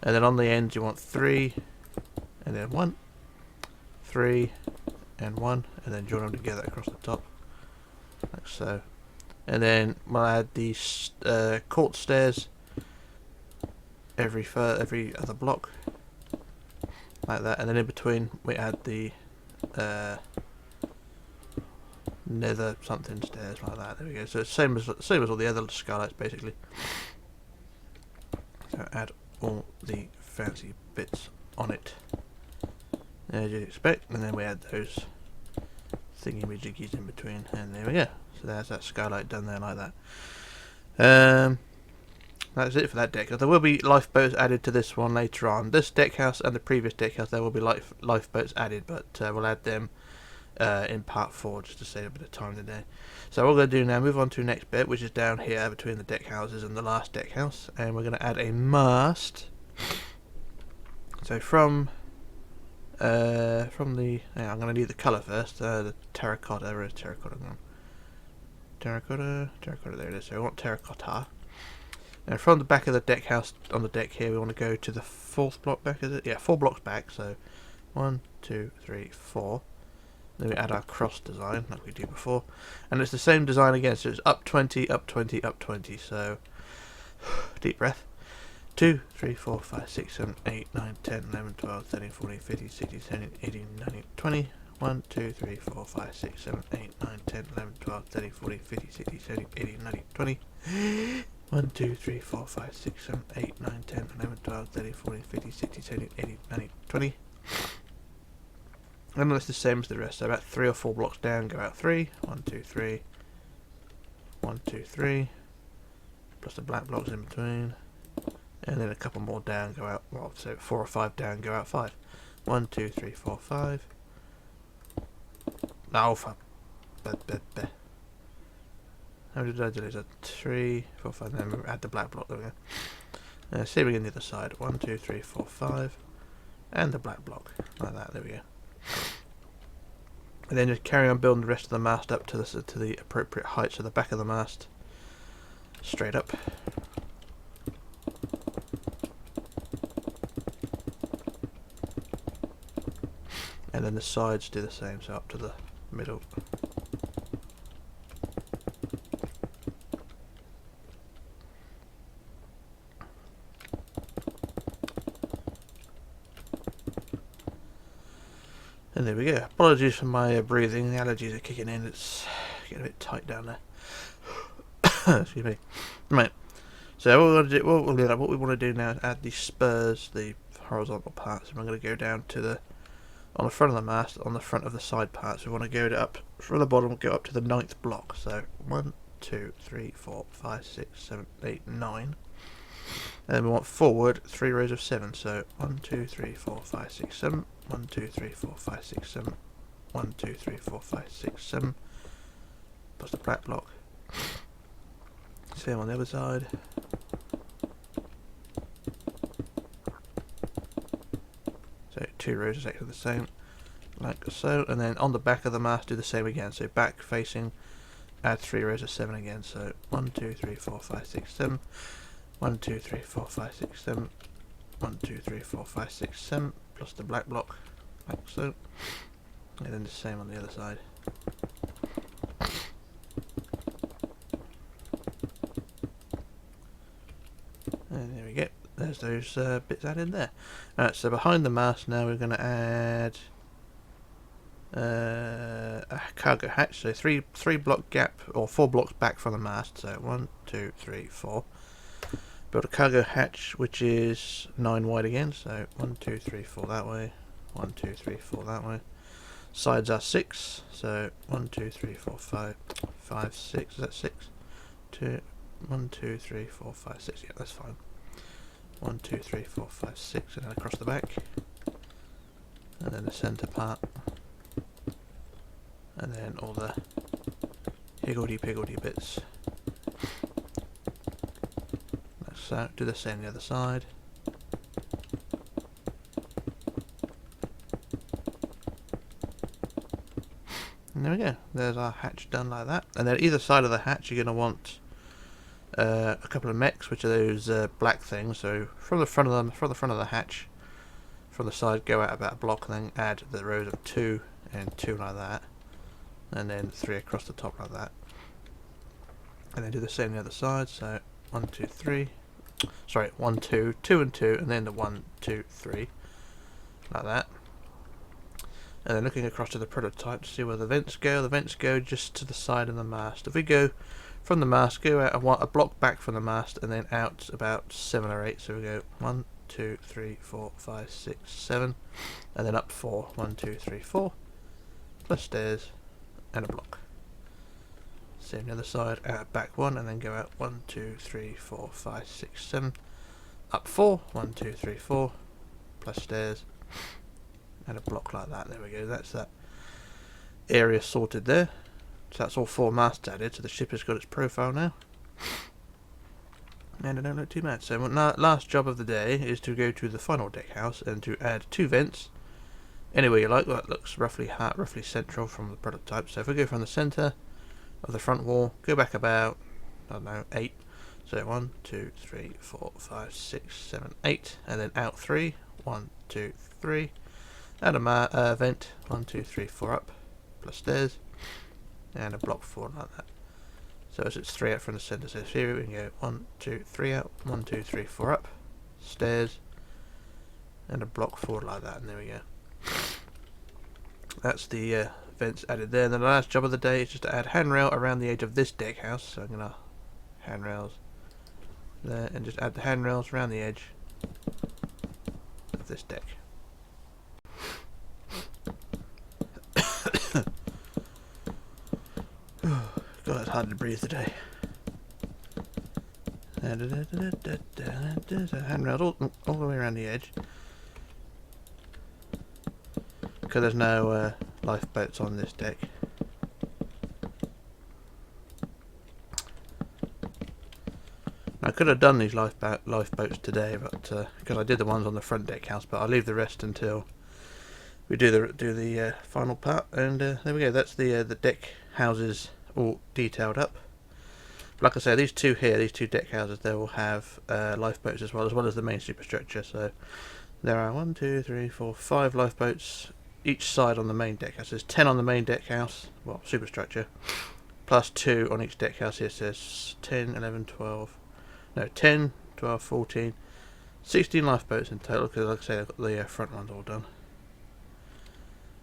And then on the ends you want 3, and then 1, 3, and 1, and then join them together across the top, like so. And then we'll add these court stairs every other block, like that. And then in between we add the nether something stairs like that. There we go. So it's same as all the other skylights basically. So add all the fancy bits on it as you'd expect, and then we add those thingy-majiggies in between, and there we go. So there's that skylight done there like that. That's it for that deck house. There will be lifeboats added to this one later on. This deck house and the previous deck house, there will be lifeboats added, but we'll add them in part 4, just to save a bit of time today. So what we're going to do now, move on to the next bit, which is down here between the deck houses and the last deck house, and we're going to add a mast. So from the, I'm going to need the colour first, the terracotta. Where is terracotta gone? Terracotta, there it is. So we want terracotta. And from the back of the deck house on the deck here, we want to go to the 4th block back, is it? Yeah, 4 blocks back. So 1, 2, 3, 4. Then we add our cross design like we did before, and it's the same design again. So it's up 20, up 20, up 20. So deep breath. 2, 3, 4, 5, 6, 7, 8, 9, 10, 11, 12, 13, 14, 15, 16, 17, 18, 19, 20. 1, 2, 3, 4, 5, 6, 7, 8, 9, 10, 11, 12, 13, 14, 15, 16, 17, 18, 19, 20. 1, 2, 3, 4, 5, 6, 7, 8, 9, 10, 11, 12, 13, 14, 15, 16, 17, 18, 19, 20. And that's the same as the rest. So about 3 or 4 blocks down, go out 3. 1, 2, 3. 1, 2, 3. Plus the black blocks in between. And then a couple more down, go out, well, so 4 or 5 down, go out 5. 1, 2, 3, 4, 5. Oh, fuck. How did I do this? 3, 4, 5, then we add the black block, there we go. Same again the other side. 1, 2, 3, 4, 5. And the black block, like that, there we go. And then just carry on building the rest of the mast up to the appropriate height, so the back of the mast straight up. And then the sides do the same, so up to the middle. And there we go. Apologies for my breathing, the allergies are kicking in, it's getting a bit tight down there. Excuse me. Right, so what we want to do now is add the spurs, the horizontal parts, and we're going to go down to the, on the front of the mast, on the front of the side parts. We want to go up from the bottom, go up to the 9th block, so 1, 2, 3, 4, 5, 6, 7, 8, 9. And then we want forward 3 rows of 7, so 1, 2, 3, 4, 5, 6, 7, 1, 2, 3, 4, 5, 6, 7, 1, 2, 3, 4, 5, 6, 7, plus the black block. Same on the other side. So 2 rows is exactly the same, like so, and then on the back of the mast do the same again, so back facing, add 3 rows of 7 again, so 1, 2, 3, 4, 5, 6, 7, 1, 2, 3, 4, 5, 6, 7, 1, 2, 3, 4, 5, 6, 7, plus the black block, like so, and then the same on the other side. And there we go, there's those bits added there. Alright, so behind the mast now we're going to add a cargo hatch, so 3 block gap, or 4 blocks back from the mast, so 1, 2, 3, 4. Build a cargo hatch which is 9 wide again, so 1, 2, 3, 4 that way, 1, 2, 3, 4 that way. Sides are 6, so 1, 2, 3, 4, 5, 6, is that 6? 2, 1, 2, 3, 4, 5, 6, yeah, that's fine. 1, 2, 3, 4, 5, 6, and then across the back, and then the centre part, and then all the higgledy-piggledy bits. So do the same on the other side. And there we go. There's our hatch done like that. And then either side of the hatch you're going to want a couple of mechs, which are those black things. So from the front of the hatch, from the side, go out about a block, and then add the rows of 2 and 2 like that, and then 3 across the top like that. And then do the same on the other side. So 1, 2, 3. Sorry, 1, 2, 2 and 2, and then the 1, 2, 3, like that. And then looking across to the prototype to see where the vents go just to the side of the mast. If we go from the mast, go out a block back from the mast, and then out about 7 or 8, so we go 1, 2, 3, 4, 5, 6, 7, and then up 4, 1, 2, 3, 4, plus stairs, and a block. Same on the other side, out back 1, and then go out 1, 2, 3, 4, 5, 6, 7, up 4, 1, 2, 3, 4, plus stairs, and a block like that. There we go, that's that area sorted there. So that's all 4 masts added, so the ship has got its profile now. And I don't look too bad. So last job of the day is to go to the final deck house and to add 2 vents anywhere you like. That looks roughly central from the prototype. So if we go from the centre of the front wall, go back about, I don't know, 8. So 1, 2, 3, 4, 5, 6, 7, 8, and then out 3. 1, 2, 3. Add a vent. 1, 2, 3, 4 up, plus stairs, and a block 4 like that. So as it's 3 out from the centre, so here we can go 1, 2, 3 out, 1, 2, 3, 4 up, stairs, and a block 4 like that, and there we go. That's the vents added there. And then the last job of the day is just to add handrail around the edge of this deck house. So I'm gonna handrails there, and just add the handrails around the edge of this deck. God, it's hard to breathe today. Handrails all the way around the edge. Because there's no lifeboats on this deck. I could have done these lifeboats today, but because I did the ones on the front deck house, but I'll leave the rest until we do the final part. And there we go. That's the deck houses all detailed up. But like I say, these 2 here, these 2 deck houses, they will have lifeboats as well as the main superstructure. So there are 1, 2, 3, 4, 5 lifeboats each side on the main deck house. There's 10 on the main deck house, well, superstructure, plus 2 on each deck house. Here it says 10, 11, 12, no, 10, 12, 14, 16 lifeboats in total, because like I say, I've got the front ones all done.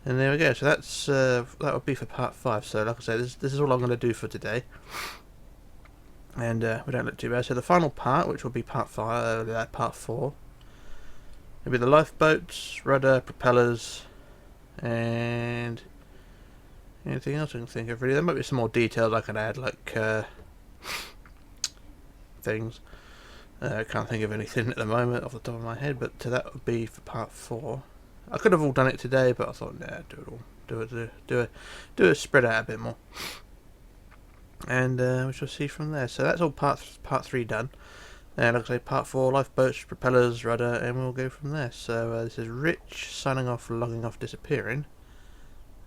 And there we go. So that's that would be for part 5. So like I say, this is all I'm going to do for today. And we don't look too bad. So the final part, which will be part 5, part 4, will be the lifeboats, rudder, propellers, and anything else I can think of really. There might be some more details I can add, like things. I can't think of anything at the moment off the top of my head, but that would be for part 4. I could have all done it today, but I thought, nah, do it all. Do it spread out a bit more. And we shall see from there. So that's all part 3 done. And like I say, part 4, lifeboats, propellers, rudder, and we'll go from there. So this is Rich signing off, logging off, disappearing.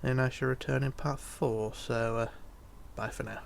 And I shall return in part 4. So bye for now.